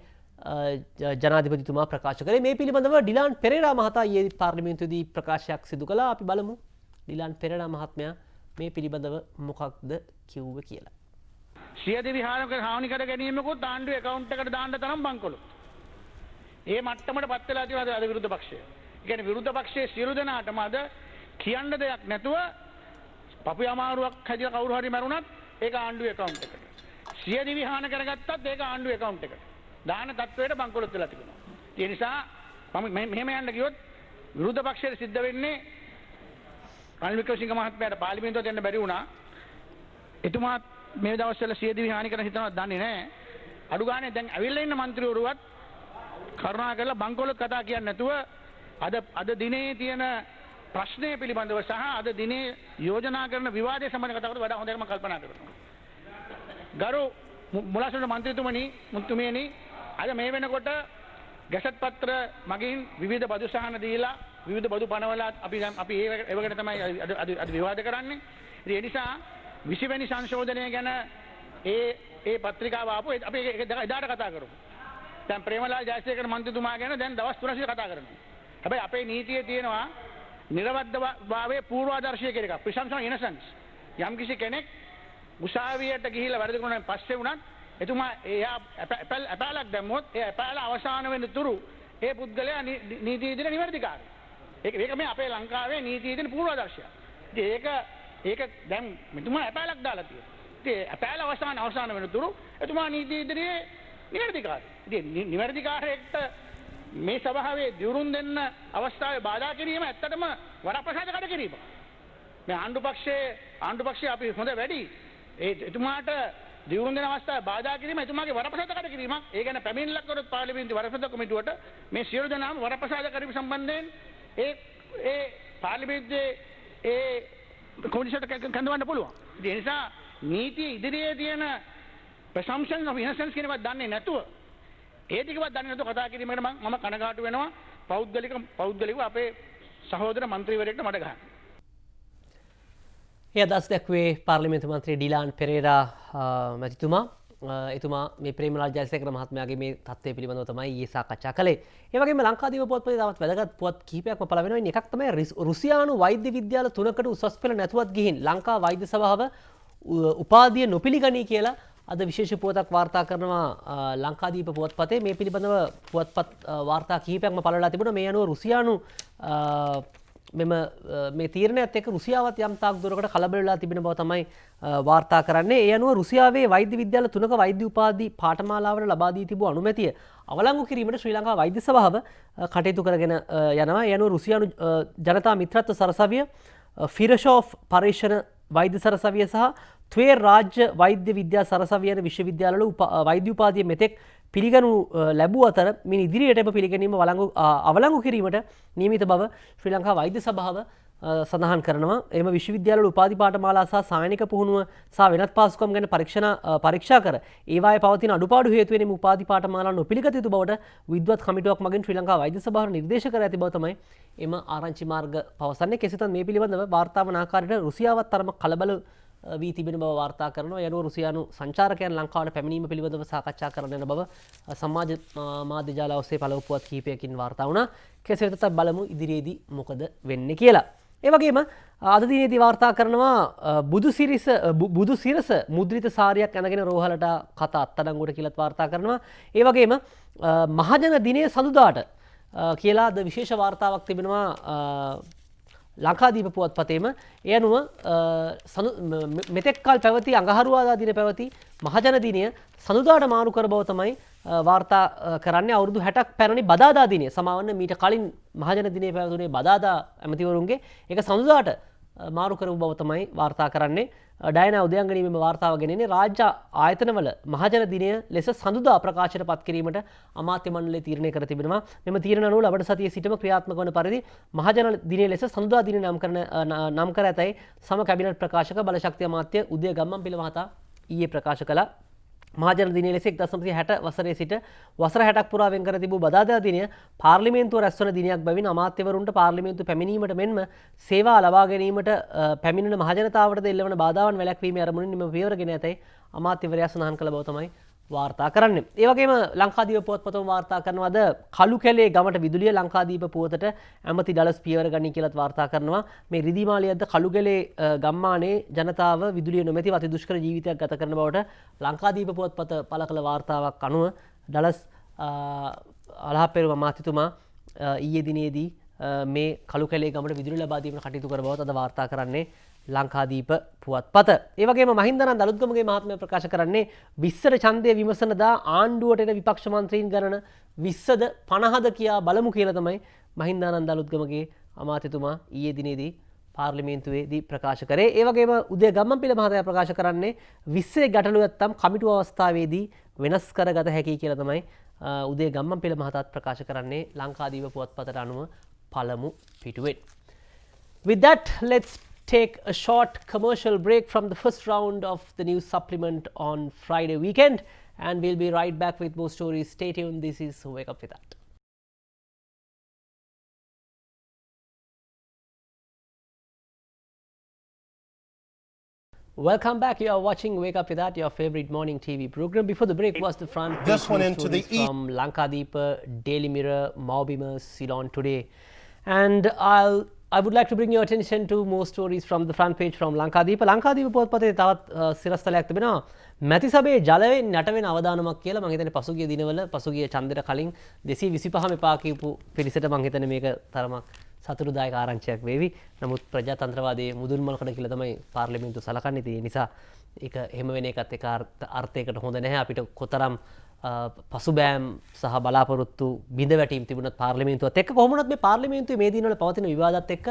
ජනාධිපතිතුමා ප්‍රකාශ කළේ. මේ පිළිබඳව ඩිලාන් පෙරේරා මහතා ඊයේ පාර්ලිමේන්තුවේදී ප්‍රකාශයක් සිදු කළා. අපි බලමු ඩිලාන් පෙරේරා මහත්මයා මේ පිළිබඳව මොකක්ද කිව්වේ කියලා. සියදි විහාරක හානි කර ගැනීමකුත් ආණ්ඩුවේ account එකට දාන්න තරම් බංකොලොත්. ඒ මට්ටමට පත් වෙලා තියෙනවා අද විරුද්ධ පක්ෂය. ඒ කියන්නේ විරුද්ධ පක්ෂයේ සියලු දෙනාටම අද කියන්න දෙයක් නැතුව පපු අමාරුවක් හැදිලා කවුරු හරි මරුණත් ඒක ආණ්ඩුවේ account එකට. සියදි විහාන කරගත්තත් ඒක ආණ්ඩුවේ account එකට. දාන තත්වයට බංකොලොත් වෙලා තිබෙනවා. ඒ නිසා මම මෙහෙම යන්න ගියොත් විරුද්ධ පක්ෂයට සිද්ධ වෙන්නේ රනිල් වික්‍රමසිංහ මහත්මයාට පාර්ලිමේන්තුවට එන්න බැරි වුණා. එතුමා මේ දවස්වල සියදි විහානි කරන හිතනවත් දන්නේ නැහැ. අඩු ගානේ දැන් ඇවිල්ලා ඉන්න മന്ത്രിවරුවත් කරුණා කරලා බංකොලොත් කතා කියන්නේ නැතුව අද දිනේ තියෙන ප්‍රශ්නය පිළිබඳව සහ අද දිනේ යෝජනා කරන විවාදය සම්බන්ධ කතා කරලා වඩා හොඳට මම කල්පනා කරනවා. ගරු මුලසුන മന്ത്രിතුමනි මුතුමියනි අද මේ වෙනකොට ගැසට් පත්‍ර මගින් විවිධ බදු සහන දීලා විවිධ බදු පනවලා අපි ඒවකට තමයි අද විවාද කරන්නේ. ඒ නිසා 20 වෙනි සංශෝධනය ගැන ඒ පත්‍රිකාව ආපු අපි එදාට කතා කරමු. දැන් ප්‍රේමලාල් ජයසේකර මන්ත්‍රීතුමා ගැන දැන් දවස් 3 කතා කරනවා. හැබැයි අපේ නීතියේ තියෙනවා නිර්වද්‍යභාවයේ පූර්වාදර්ශය කියන එක. presumption of innocence. යම් කිසි කෙනෙක් උසාවියට ගිහිල්ලා වැරදි කරන පස්සේ වුණත් එතුමා එයා අපැලක් දැම්මොත් ඒ අපැල අවසාන වෙන තුරු ඒ පුද්ගලයා නීති ඉදිරියේ නිවැරදිකාරයි. ඒක මේ අපේ ලංකාවේ නීති ඉදිරියේ පූර්වාදර්ශය. ඒක දැන් මෙතුමා අපැලක් දාලා තියෙනවා. ඉතින් අපැල අවසාන වෙන තුරු එතුමා නීති ඉදිරියේ නිවැරදිකාරයි. ඉතින් නිවැරදිකාරයෙක්ට මේ සභාවේ දියුරුම් දෙන්න අවස්ථාවේ බාධා කිරීම ඇත්තටම වරප්‍රසාද කඩ කිරීම. මේ ආණ්ඩු පක්ෂයේ අපි හොඳ වැඩි. ඒ එතුමාට දියුරුම් දෙන අවස්ථාවේ බාධා කිරීම එතුමාගේ වරප්‍රසාද කඩ කිරීමක්. ඒ ගැන පැමිණිල්ලක් කරොත් පාර්ලිමේන්තු වරප්‍රසාද කොමිටුවට මේ සියලු දෙනාම වරප්‍රසාද කිරීම සම්බන්ධයෙන් ඒ පාර්ලිමේන්තුවේ ඒ කොමිටුවට කැඳවන්න පුළුවන්. ඒ නිසා නීතිය ඉදිරියේ තියෙන presumption of innocence කියන එක දන්නේ නැතුව ඒ ටිකවත් දන්නේ නැතුව කතා කිරීමකට මම කනගාටු වෙනවා. පෞද්ගලිකව අපේ සහෝදර മന്ത്രിවරයෙක්ට මඩ ගහන්න. එය අදහස් දැක්වේ පාර්ලිමේන්තු මන්ත්‍රී ඩිලාන් පෙරේරා මැතිතුමා. එතුමා මේ ප්‍රේමලාල් ජයසේකර මහත්මයාගේ මේ තත්ත්වය පිළිබඳව තමයි ඊයේ සාකච්ඡා කළේ. ඒ වගේම ලංකාදීප පුවත්පතේ තවත් වැදගත් පුවත් කිහිපයක්ම පළ වෙනවා. එකක් තමයි රුසියානු වෛද්‍ය විද්‍යාල 3කට උසස් පෙළ නැතුවත් ගිහින් ලංකා වෛද්‍ය සභාව උපාධිය නොපිළිගනී කියලා අද විශේෂ පුවතක් වාර්තා කරනවා ලංකාදීප පුවත්පතේ. මේ පිළිබඳව පුවත්පත් වාර්තා කිහිපයක්ම පළලා තිබුණා. මේ අනුව රුසියානු මේ තීරණයත් එක්ක රුසියාවත් යම් තාක් දුරකට කලබල වෙලා තිබෙන බව තමයි වාර්තා කරන්නේ. ඒ අනුව රුසියාවේ වෛද්‍ය විද්‍යාල 3ක වෛද්‍ය උපාධි පාඨමාලාවට ලබා දී තිබූ අනුමැතිය අවලංගු කිරීමට ශ්‍රී ලංකා වෛද්‍ය සභාව කටයුතු කරගෙන යනවා. ඒ අනුව රුසියානු ජනතා මිත්‍රත්ව සරසවිය, ෆිරෂෝෆ් පරීක්ෂණ වෛද්‍ය සරසවිය සහ ත්වේ රාජ්‍ය වෛද්‍ය විද්‍යා සරසවිය යන විශ්වවිද්‍යාලවල වෛද්‍ය උපාධිය මෙතෙක් පිළිගනු ලැබූ අතර මින් ඉදිරියටම පිළිගැනීම අවලංගු කිරීමට නියමිත බව ශ්‍රී ලංකා වෛද්‍ය සභාව සඳහන් කරනවා. එම විශ්වවිද්‍යාලවල උපාධි පාඨමාලා සහ සායනික පුහුණුව සහ වෙනත් පාසුකම් ගැන පරීක්ෂා කර ඒවායේ පවතින අඩුපාඩු හේතුවෙන් මේ උපාධි පාඨමාලා නොපිළිගත යුතු බවට විද්වත් කමිටුවක් මගින් ශ්‍රී ලංකා වෛද්‍ය සභාවට නිර්දේශ කර ඇති බව තමයි එම ආරංචි මාර්ග පවසන්නේ. කෙසේත් මේ පිළිබඳව වාර්තා වන ආකාරයට රුසියාවත් තරම කලබල වී තිබෙන බව වාර්තා කරනවා. යනුව රුසියානු සංචාරකයන් ලංකාවට පැමිණීම පිළිබඳව සාකච්ඡා කරන යන බව සමාජ මාධ්‍ය ජාල ඔස්සේ පළව පුවත් කිහිපයකින් වාර්තා වුණා. කෙසේ වෙතත් බලමු ඉදිරියේදී මොකද වෙන්නේ කියලා. ඒ වගේම අද දිනේදී වාර්තා කරනවා බුදු සිරස මුද්‍රිත සාරියක් ඇඳගෙන රෝහලට කතා අත්අඩංගුවට කියලාත් වාර්තා කරනවා. ඒ වගේම මහජන දිනය සඳුදාට කියලාද විශේෂ වාර්තාවක් තිබෙනවා ලංකාදීප පුවත්පතේම. ඒ අනුව මෙතෙක් කල පැවති අඟහරුවාදා දින පැවති මහජන දිනය සඳුදාට මාරු කර බව තමයි වාර්තා කරන්නේ. අවුරුදු 60ක් පැරණි බදාදා දිනය සමාවන්න මීට කලින් මහජන දිනය පැවතුනේ බදාදා ඇමතිවරුන්ගේ ඒක සඳුදාට මාරු කරපු බව තමයි වාර්තා කරන්නේ. ඩයනා උදයන්ගනී මෙම වාර්තාව ගෙනෙන්නේ රාජ්‍ය ආයතනවල මහජන දිනය ලෙස සඳුදා ප්‍රකාශයට පත් කිරීමට අමාත්‍ය මණ්ඩලය තීරණය කර තිබෙනවා. මෙම තීරණ අනුව ලබන සතියේ සිටම ක්‍රියාත්මක වන පරිදි මහජන දිනය ලෙස සඳුදා දිනය නම් කර ඇතැයි සම කැබිනට් ප්‍රකාශක බලශක්ති අමාත්‍ය උදය ගම්මන්පිල මහතා ඊයේ ප්‍රකාශ කළා. මහජන දිනය ලෙස 1960 වසරේ සිට වසර 60ක් පුරා වෙන් කර තිබූ බදාදා දිනය පාර්ලිමේන්තුව රැස්වන දිනයක් බැවින් අමාත්‍යවරුන්ට පාර්ලිමේන්තු පැමිණීමට මෙන්ම සේවා ලබා ගැනීමට පැමිණෙන මහජනතාවට එල්ලවන බාධාවන් වැළැක්වීමේ අරමුණින් මෙම පියවර ගෙන ඇතැයි අමාත්‍යවරයා සඳහන් කළ බව තමයි වාර්තා කරන්නේ. ඒ වගේම ලංකාදීප පුවත්පතම වාර්තා කරනවාද කළු කැලේ ගමට විදුලිය ලංකාදීප පුවතට ඇමති ඩලස් පියවර ගනී කියලාත් වාර්තා කරනවා. මේ රිදිමාලියද්ද කළු කැලේ ගම්මානයේ ජනතාව විදුලිය නොමැතිව අති දුෂ්කර ජීවිතයක් ගත කරන බවට ලංකාදීප පුවත්පත පළ කළ වාර්තාවක් අනුව ඩලස් අලහප්පෙරුම අමාත්‍යතුමා ඊයේ දිනේදී මේ කළු කැලේ ගමට විදුලිය ලබා දීමට කටයුතු කර බවත් අද වාර්තා කරන්නේ ලංකාදීප පුවත්පත. ඒ වගේම මහින්දානන්ද අලුත්ගමගේ මහත්මයා ප්‍රකාශ කරන්නේ 20ට ඡන්දය විමසන දා ආණ්ඩුවට එන විපක්ෂ මන්ත්‍රීන් ගණන 20ද 50ද කියා බලමු කියලා තමයි මහින්දානන්ද අලුත්ගමගේ අමාත්‍යතුමා ඊයේ දිනේදී පාර්ලිමේන්තුවේදී ප්‍රකාශ කරේ. ඒ වගේම උදය ගම්මන්පිල මහතා ප්‍රකාශ කරන්නේ 20 ගැටලු නැත්තම් කමිටුව අවස්ථාවේදී වෙනස් කරගත හැකියි කියලා තමයි උදය ගම්මන්පිල මහතාත් ප්‍රකාශ කරන්නේ ලංකාදීප පුවත්පතට අනුව පළමු පිටුවෙන්. With that, let's take a short commercial break from the first round of the news supplement on Friday weekend, and we'll be right back with more stories. Stay tuned. This is Wake Up With That. Welcome back. You are watching Wake Up With That, your favorite morning TV program. Before the break was the front page This one news into the stories from Lankadeepa, Daily Mirror, Maubima, Ceylon Today, and I would like to bring your attention to more stories from the front page from Lankadeepa. Lankadeepa පොත්පතේ තවත් සිරස්තලයක් තිබෙනවා. මැති සභේ ජලයෙන් නැටවෙන අවදානමක් කියලා මම හිතන්නේ පසුගිය දිනවල පසුගිය ඡන්දෙට කලින් 225 එපා කියපු පිරිසට මම හිතන්නේ මේක තරමක් සතුටුදායක ආරංචියක් වේවි. නමුත් ප්‍රජාතන්ත්‍රවාදයේ මුදුන්මල්කඩ කියලා තමයි පාර්ලිමේන්තුව සලකන්නේ. ඒ නිසා ඒක එහෙම වෙන එකත් එක අර්ථයකට හොඳ නැහැ. අපිට කොතරම් පසුබෑම් සහ බලාපොරොත්තු බිඳ වැටීම් තිබුණත් පාර්ලිමේන්තුවත් එක්ක කොහොම වුණත් මේ පාර්ලිමේන්තුවේ මේ දිනවල පවතින විවාදات එක්ක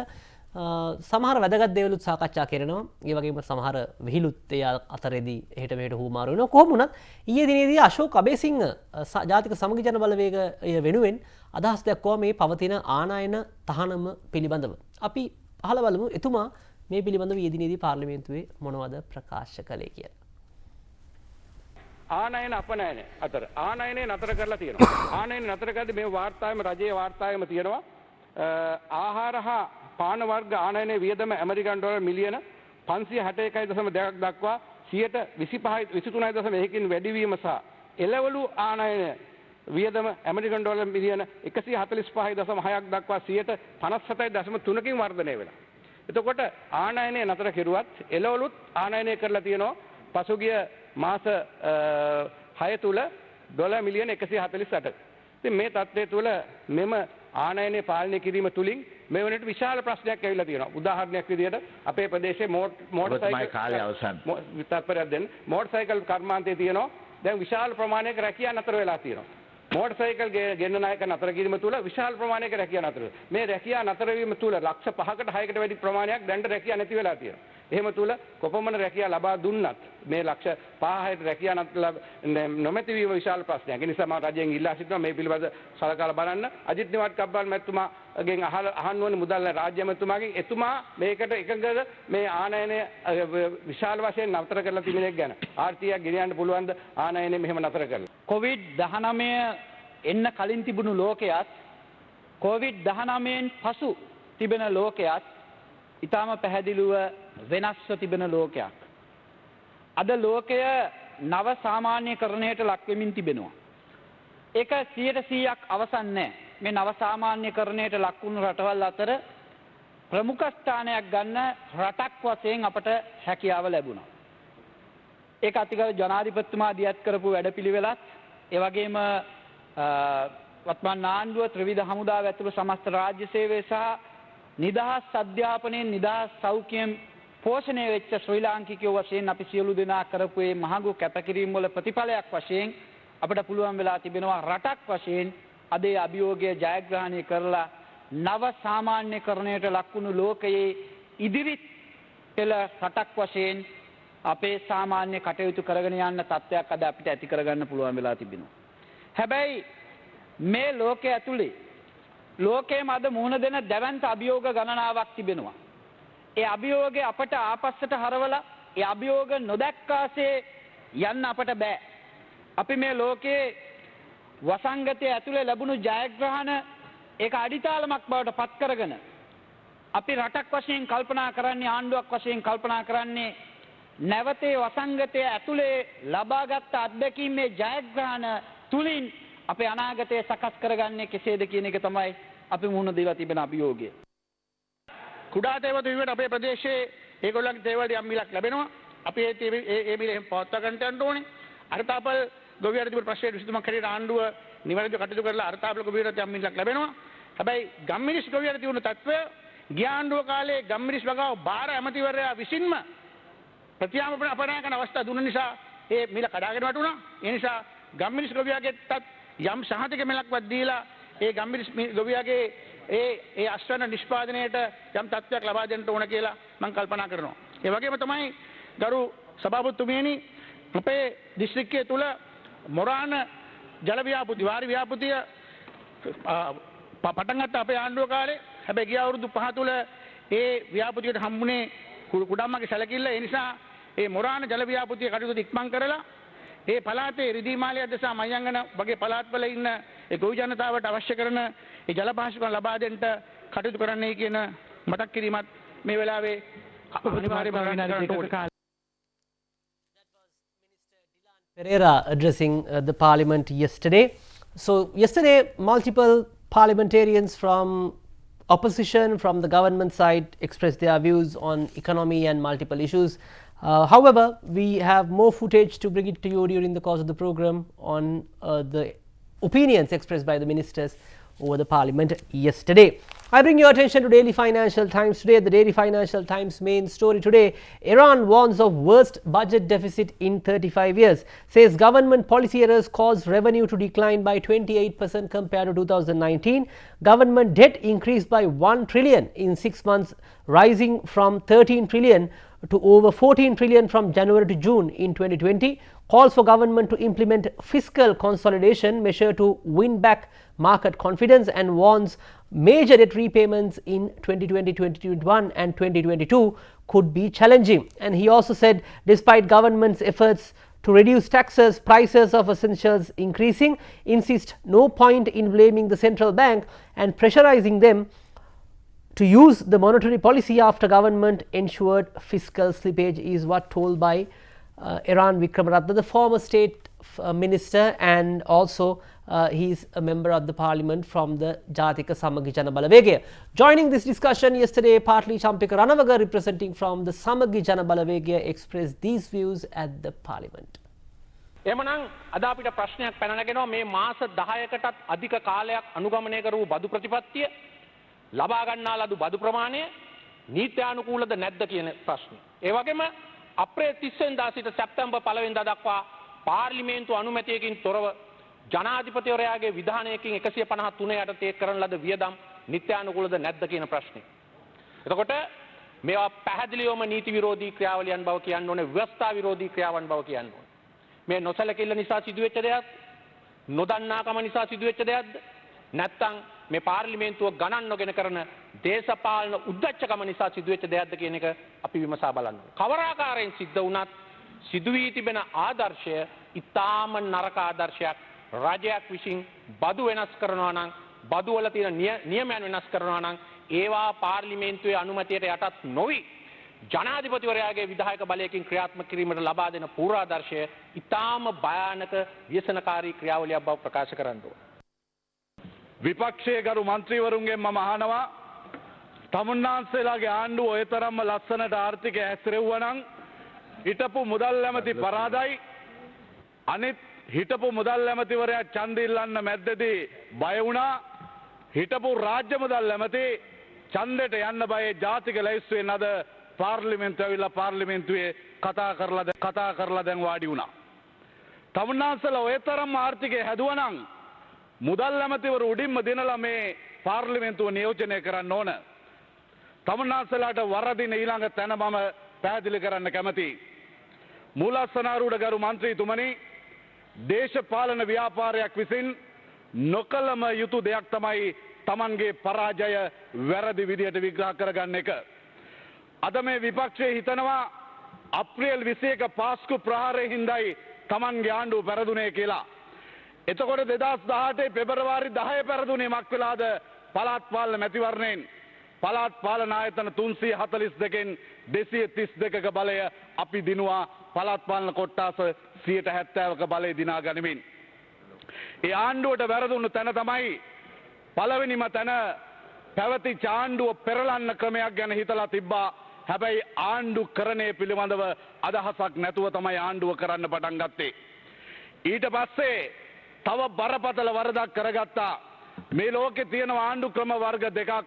සමහර වැදගත් දේවලුත් සාකච්ඡා කරනවා. ඒ වගේම සමහර විහිළුත් ඒ අතරේදී එහෙට මෙහෙට හුමාරු වෙනවා. කොහොම වුණත් ඊයේ දිනේදී අශෝක් අබේසිංහ ජාතික සමගි ජන බලවේගය වෙනුවෙන් අදහස් දක්වුවා මේ පවතින ආනයන තහනම පිළිබඳව. අපි අහලා බලමු එතුමා මේ පිළිබඳව ඊයේ දිනේදී පාර්ලිමේන්තුවේ මොනවද ප්‍රකාශ කළේ කියලා. ආනයන අපනයන අතර ආනයනේ නතර කරලා තියෙනවා. ආනයන නතර කරද්දී මේ වාර්තාවෙම රජයේ වාර්තාවෙම තියෙනවා ආහාර හා පාන වර්ග ආනයනයේ වියදම ඇමරිකන් ඩොලර් මිලියන 561.2ක් දක්වා 23.1කින් වැඩිවීම සහ එළවලු ආනයන වියදම ඇමරිකන් ඩොලර් මිලියන 145.6ක් දක්වා 57.3කින් වර්ධනය වෙනවා. එතකොට ආනයනය නතර කෙරුවත් එළවලුත් ආනයනය කරලා තියෙනවා පසුගිය මාස 6 තුල ඩොලර් මිලියන 148ක්. ඉතින් මේ තත්ත්වය තුළ මෙම ආනයනය පාලනය කිරීම තුලින් මේ වෙනට විශාල ප්‍රශ්නයක් ඇවිල්ලා තියෙනවා. උදාහරණයක් විදිහට අපේ ප්‍රදේශයේ මෝටර් කර්මාන්තයේ තියෙනවා දැන් විශාල ප්‍රමාණයක රැකියා නතර වෙලා තියෙනවා. මෝටර් සයිකල් ගෙන්න නායක නතර කිරීම තුළ විශාල ප්‍රමාණයක රැකියා නතර වෙනවා. මේ රැකියා නතර වීම තුළ ලක්ෂ 5කට 6කට වැඩි ප්‍රමාණයක් දැන් රැකියා නැති වෙලා තියෙනවා. එහෙම තුල කොපමණ රැකියා ලබා දුන්නත් මේ ලක්ෂ 5-6ට රැකියා නොමැති වීම විශාල ප්‍රශ්නයක්. ඒ නිසා මම රජයෙන් ඉල්ලා සිටිනවා මේ පිළිබඳ සලකලා බලන්න. අජිත් නිවාඩ් කබ්බල් මැතිතුමාගෙන් අහන්න ඕනේ මුදල් රාජ්‍ය මැතිතුමාගෙන් එතුමා මේකට එකඟද මේ ආනයනය විශාල වශයෙන් නතර කරලා තිබෙන එක ගැන. ආර්ථිකය ගෙනියන්න පුළුවන්ද ආනයනය මෙහෙම නතර කරලා. COVID-19 එන්න කලින් තිබුණු ලෝකයක් COVID-19න් පසු තිබෙන ලෝකයක් ඊටම පැහැදිලිව වෙනස්ව තිබෙන ලෝකයක්. අද ලෝකය නව සාමාන්‍යකරණයට ලක් වෙමින් තිබෙනවා. ඒක 100%ක් අවසන් නැහැ. මේ නව සාමාන්‍යකරණයට ලක් වුණු රටවල් අතර ප්‍රමුඛ ස්ථානයක් ගන්න රටක් වශයෙන් අපට හැකියාව ලැබුණා. ඒක අතිගල ජනාධිපතිතුමා දියත් කරපු වැඩපිළිවෙලත් ඒ වගේම වත්මන් ආණ්ඩුව ත්‍රිවිධ හමුදාව ඇතුළු සමස්ත රාජ්‍ය සේවය සහ නිදහස් අධ්‍යාපනයෙන් නිදහස් සෞඛ්‍යයෙන් පෝෂණය වෙච්ච ශ්‍රී ලාංකිකයෝ වශයෙන් අපි සියලු දෙනා කරපු මේ මහඟු කැපකිරීම වල ප්‍රතිඵලයක් වශයෙන් අපිට පුළුවන් වෙලා තිබෙනවා රටක් වශයෙන් අද ඒ අභියෝගය ජයග්‍රහණය කරලා නව සාමාන්‍යකරණයට ලක්වුණු ලෝකයේ ඉදිරි පෙළ රටක් වශයෙන් අපේ සාමාන්‍ය කටයුතු කරගෙන යන්න තත්ත්වයක් අද අපිට ඇති කරගන්න පුළුවන් වෙලා තිබෙනවා. හැබැයි මේ ලෝකයේ ඇතුලේ ලෝකයේම අද මුහුණ දෙන දැවැන්ත අභියෝග ගණනාවක් තිබෙනවා. ඒ අභියෝගේ අපට ආපස්සට හරවලා ඒ අභියෝග නොදැක්කාසේ යන්න අපට බෑ. අපි මේ ලෝකයේ වසංගතයේ ඇතුලේ ලැබුණු ජයග්‍රහණ ඒක අඩිතාලමක් බවට පත් කරගෙන අපි රටක් වශයෙන් කල්පනා කරන්නේ ආණ්ඩුවක් වශයෙන් කල්පනා කරන්නේ නැවතේ වසංගතයේ ඇතුලේ ලබාගත් අත්දැකීමේ ජයග්‍රහණ තුලින් අපේ අනාගතය සකස් කරගන්නේ කෙසේද කියන එක තමයි අපි මුහුණ දීලා තිබෙන අභියෝගය. කුඩා තේවතු විවිධ අපේ ප්‍රදේශයේ ඒගොල්ලන්ගේ තේවල් යම් මිලක් ලැබෙනවා. අපි ඒ මිල එහෙම පවත්වා ගන්න යන්න ඕනේ. අර්ථාපල් ගොවියට තිබුණු ප්‍රශ්නේ විසඳුමක් හැටියට ආණ්ඩුව නිවැරදිව කටයුතු කරලා අර්ථාපල් ගොවියට යම් මිලක් ලැබෙනවා. හැබැයි ගම්මිනිස් ගොවියට තිබුණු තත්ත්වය ගිය ආණ්ඩුව කාලේ ගම්මිනිස් වගාව බාර ඇමතිවරයා විසින්ම ප්‍රතිආමපන අපනයන කරන අවස්ථා දුන්න නිසා ඒ මිල කඩාගෙන වටුණා. ඒ නිසා ගම්මිනිස් ගොවියාගෙත් යම් සහතික මිලක්වත් දීලා ඒ ගම්මිනිස් ගොවියාගේ ඒ අස්වැන්න නිෂ්පාදනයට යම් තත්ත්වයක් ලබා දෙන්න ඕන කියලා මම කල්පනා කරනවා. ඒ වගේම තමයි ගරු සභාපතිතුමියනි අපේ දිස්ත්‍රික්කයේ තුල මොරාන ජල ව්‍යාපෘති වාරි ව්‍යාපෘතිය පටන් ගත්ත අපේ ආණ්ඩුව කාලේ. හැබැයි ගිය අවුරුදු 5 තුල ඒ ව්‍යාපෘතියට හම්බුනේ කුඩම්මගේ සැලකිල්ල. ඒ නිසා ඒ මොරාන ජල ව්‍යාපෘතිය කටයුතු ඉක්මන් කරලා ඒ පළාතේ රිදී මාලිය දසා මයංගන වගේ පළාත්වල ඉන්න ඒ ගොවි ජනතාවට අවශ්‍ය කරන ඒ ජල පහසුකම් ලබා දෙන්න කටයුතු කරන්නයි කියන මතක් කිරීමත් මේ වෙලාවේ Pereira addressing the parliament yesterday. So yesterday multiple parliamentarians from opposition, from the government side expressed their views on economy and multiple issues. However, we have more footage to bring it to you during the course of the program on the opinions expressed by the ministers over the parliament yesterday. I bring your attention to Daily Financial Times today. The Daily Financial Times main story today: Iran warns of worst budget deficit in 35 years. Says government policy errors caused revenue to decline by 28% compared to 2019. Government debt increased by 1 trillion in 6 months, rising from 13 trillion to over 14 trillion from January to June in 2020. Calls for government to implement fiscal consolidation measure to win back market confidence, and warns major debt repayments in 2020, 2021 and 2022 could be challenging. And he also said despite government's efforts to reduce taxes, prices of essentials increasing, insist no point in blaming the central bank and pressurizing them to use the monetary policy after government ensured fiscal slippage, is what told by Iran Vikramaratne, the former state minister, and also he is a member of the parliament from the Jatika Samagi Jana Balawegaya. Joining this discussion yesterday, partly Champika Ranavaga representing from the Samagi Jana Balawegaya expressed these views at the parliament. එමනම් අද අපිට ප්‍රශ්නයක් පැන නැගෙනවා මේ මාස 10කටත් අධික කාලයක් අනුගමනය කරපු බදු ප්‍රතිපත්තිය ලබා ගන්නා ලදු බදු ප්‍රමාණය නීත්‍යානුකූලද නැද්ද කියන ප්‍රශ්නේ. ඒ වගේම අප්‍රේල් 30 වෙනිදා සිට සැප්තැම්බර් 1 වෙනිදා දක්වා පාර්ලිමේන්තු අනුමැතියකින් තොරව ජනාධිපතිවරයාගේ විධානයකින් 153 යටතේ කරන ලද වියදම් නිත්‍යානුකූලද නැද්ද කියන ප්‍රශ්නේ. එතකොට මේවා පැහැදිලිවම නීති විරෝධී ක්‍රියාවලියන් බව කියන්න ඕනේ, ව්‍යවස්ථා විරෝධී ක්‍රියාවන් බව කියන්න ඕනේ. මේ නොසලකිල්ල නිසා සිදුවෙච්ච දෙයක්, නොදන්නාකම නිසා සිදුවෙච්ච දෙයක්ද? නැත්නම් මේ පාර්ලිමේන්තුව ගණන් නොගෙන කරන දේශපාලන උද්දච්චකම නිසා සිදුවෙච්ච දෙයක්ද කියන එක අපි විමසා බලන්න ඕනේ. කවර ආකාරයෙන් සිද්ධ වුණත් සිදු වී තිබෙන ආදර්ශය ඉතාම නරක ආදර්ශයක්. රජයක් විසින් බදු වෙනස් කරනවා නම්, බදු වල තියෙන නියමයන් වෙනස් කරනවා නම් ඒවා පාර්ලිමේන්තුවේ අනුමැතියට යටත් නොවි ජනාධිපතිවරයාගේ විධායක බලයකින් ක්‍රියාත්මක කිරීමට ලබා දෙන පූර්වාදර්ශය ඉතාම භයානක ව්‍යසනකාරී ක්‍රියාවලියක් බව ප්‍රකාශ කරන්න ඕනේ. විපක්ෂයේ ගරු මන්ත්‍රීවරුන්ගෙන් මම අහනවා තමුන්නාන්සේලාගේ ආණ්ඩුව ඔය තරම්ම ලස්සනට ආර්ථිකය හැසිරෙව්වනම් හිටපු මුදල් ඇමති පරාදයි අනිත් හිටපු මුදල් ඇමතිවරයා ඡන්ද ඉල්ලන්න මැද්දේදී බය වුණා හිටපු රාජ්‍ය මුදල් ඇමති ඡන්දෙට යන්න බයේ ජාතික ලැයිස්තුවෙන් අද පාර්ලිමේන්තුව ඇවිල්ලා පාර්ලිමේන්තුවේ කතා කරලා දැන් වාඩි වුණා. තමුන්නාන්සේලා ඔය තරම්ම ආර්ථිකය හැදුවනම් මුදල් ඇමතිවරු උඩින්ම දිනලා මේ පාර්ලිමේන්තුව නියෝජනය කරන්න ඕන. තමුන්නාන්සේලාට වරදින ඊළඟ තැන මම පැහැදිලි කරන්න කැමතියි. මූලස්සනාරූඪ ගරු මන්ත්‍රීතුමනි දේශපාලන ව්‍යාපාරයක් විසින් නොකළම යුතු දෙයක් තමයි Tamanගේ පරාජය වැරදි විදියට විග්‍රහ කරගන්න එක. අද මේ විපක්ෂයේ හිතනවා අප්‍රේල් 21 පාස්කු ප්‍රහාරයේ හිඳයි Tamanගේ ආණ්ඩුව පෙරදුනේ කියලා. එතකොට 2018 පෙබරවාරි 10 පෙරදුනේ මක් වෙලාද පළාත් පාලන මැතිවරණයෙන් පළාත් පාලන ආයතන 342න් 232ක බලය අපි දිනුවා පළාත් පාලන කොට්ටාස 70%ක බලය දිනා ගනිමින්. ඒ ආණ්ඩුවට වැරදුණු තැන තමයි පළවෙනිම තැන පැවතිච්ච ආණ්ඩුව පෙරලන්න ක්‍රමයක් ගැන හිතලා තිබ්බා. හැබැයි ආණ්ඩුකරණය පිළිබඳව අදහසක් නැතුව තමයි ආණ්ඩුව කරන්න පටන් ගත්තේ. ඊට පස්සේ තව බරපතල වරදක් කරගත්තා. මේ ලෝකේ තියෙන ආණ්ඩු ක්‍රම වර්ග දෙකක්.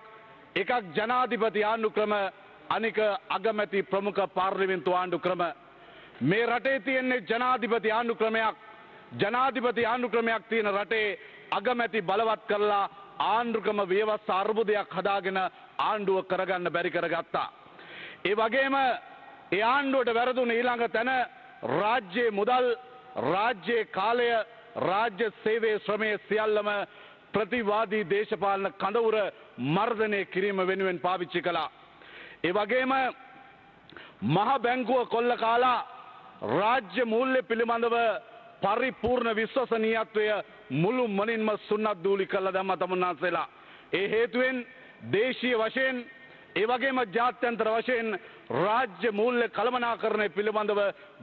එකක් ජනාධිපති ආණ්ඩු ක්‍රම අනික අගමැති ප්‍රමුඛ පාර්ලිමේන්තු ආණ්ඩු ක්‍රම. මේ රටේ තියෙන්නේ ජනාධිපති ආණ්ඩු ක්‍රමයක්. ජනාධිපති ආණ්ඩු ක්‍රමයක් තියෙන රටේ අගමැති බලවත් කරලා ආණ්ඩු ක්‍රම ව්‍යවස්ථා අර්බුදයක් හදාගෙන ආණ්ඩුව කරගන්න බැරි කරගත්තා. ඒ වගේම ඒ ආණ්ඩුවට වැරදුන ඊළඟ තැන රාජ්‍යයේ මුදල් රාජ්‍යයේ කාලය රාජ්‍ය සේවයේ ශ්‍රමයේ සියල්ලම ප්‍රතිවාදී දේශපාලන කඳවුර මර්ධනය කිරීම වෙනුවෙන් පාවිච්චි කළා. ඒ වගේම මහ බැංකුව කොල්ල කාලා රාජ්‍ය මූල්‍ය පිළිබඳව පරිපූර්ණ විශ්වසනීයත්වය මුළු මනින්ම සුන්නත් දූලි කළා දැම්ම තමුන්නාන්සේලා. ඒ හේතුවෙන් දේශීය වශයෙන් ඒ වගේම ජාත්‍යන්තර වශයෙන් රාජ්‍ය මූල්‍ය කළමනාකරණය පිළිබඳව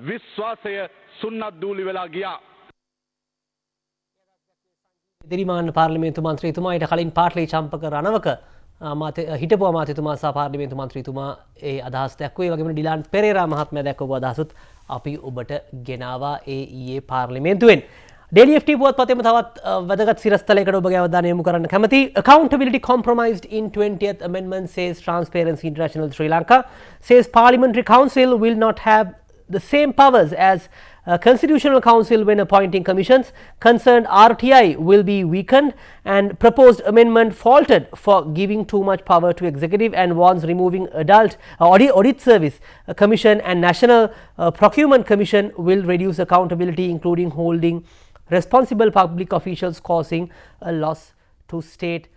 විශ්වාසය සුන්නත් දූලි වෙලා ගියා. දිරිමාන්න පාර්ලිමේන්තු මන්ත්‍රීතුමා ඊට කලින් පාටලි චම්පක රණවක හිටපු අමාත්‍යතුමා සහ පාර්ලිමේන්තු මන්ත්‍රීතුමා ඒ අදහස් දැක්වුවේ. ඒ වගේම ඩිලාන් පෙරේරා මහත්මයා දැක්වපු අදහසුත් අපි ඔබට ගෙනාවා ඒ ඊයේ පාර්ලිමේන්තුවෙන්. Daily FT පුවත්පතේම තවත් වැදගත් සිරස්තලයකට ඔබගේ අවධානය යොමු කරන්න කැමතියි. Accountability compromised in 20th amendment, says Transparency International Sri Lanka. Says Parliamentary Council will not have the same powers as Constitutional Council when appointing commissions. Concerned RTI will be weakened, and proposed amendment faulted for giving too much power to executive, and warns removing audit service commission and national procurement commission will reduce accountability, including holding responsible public officials, causing a loss to state.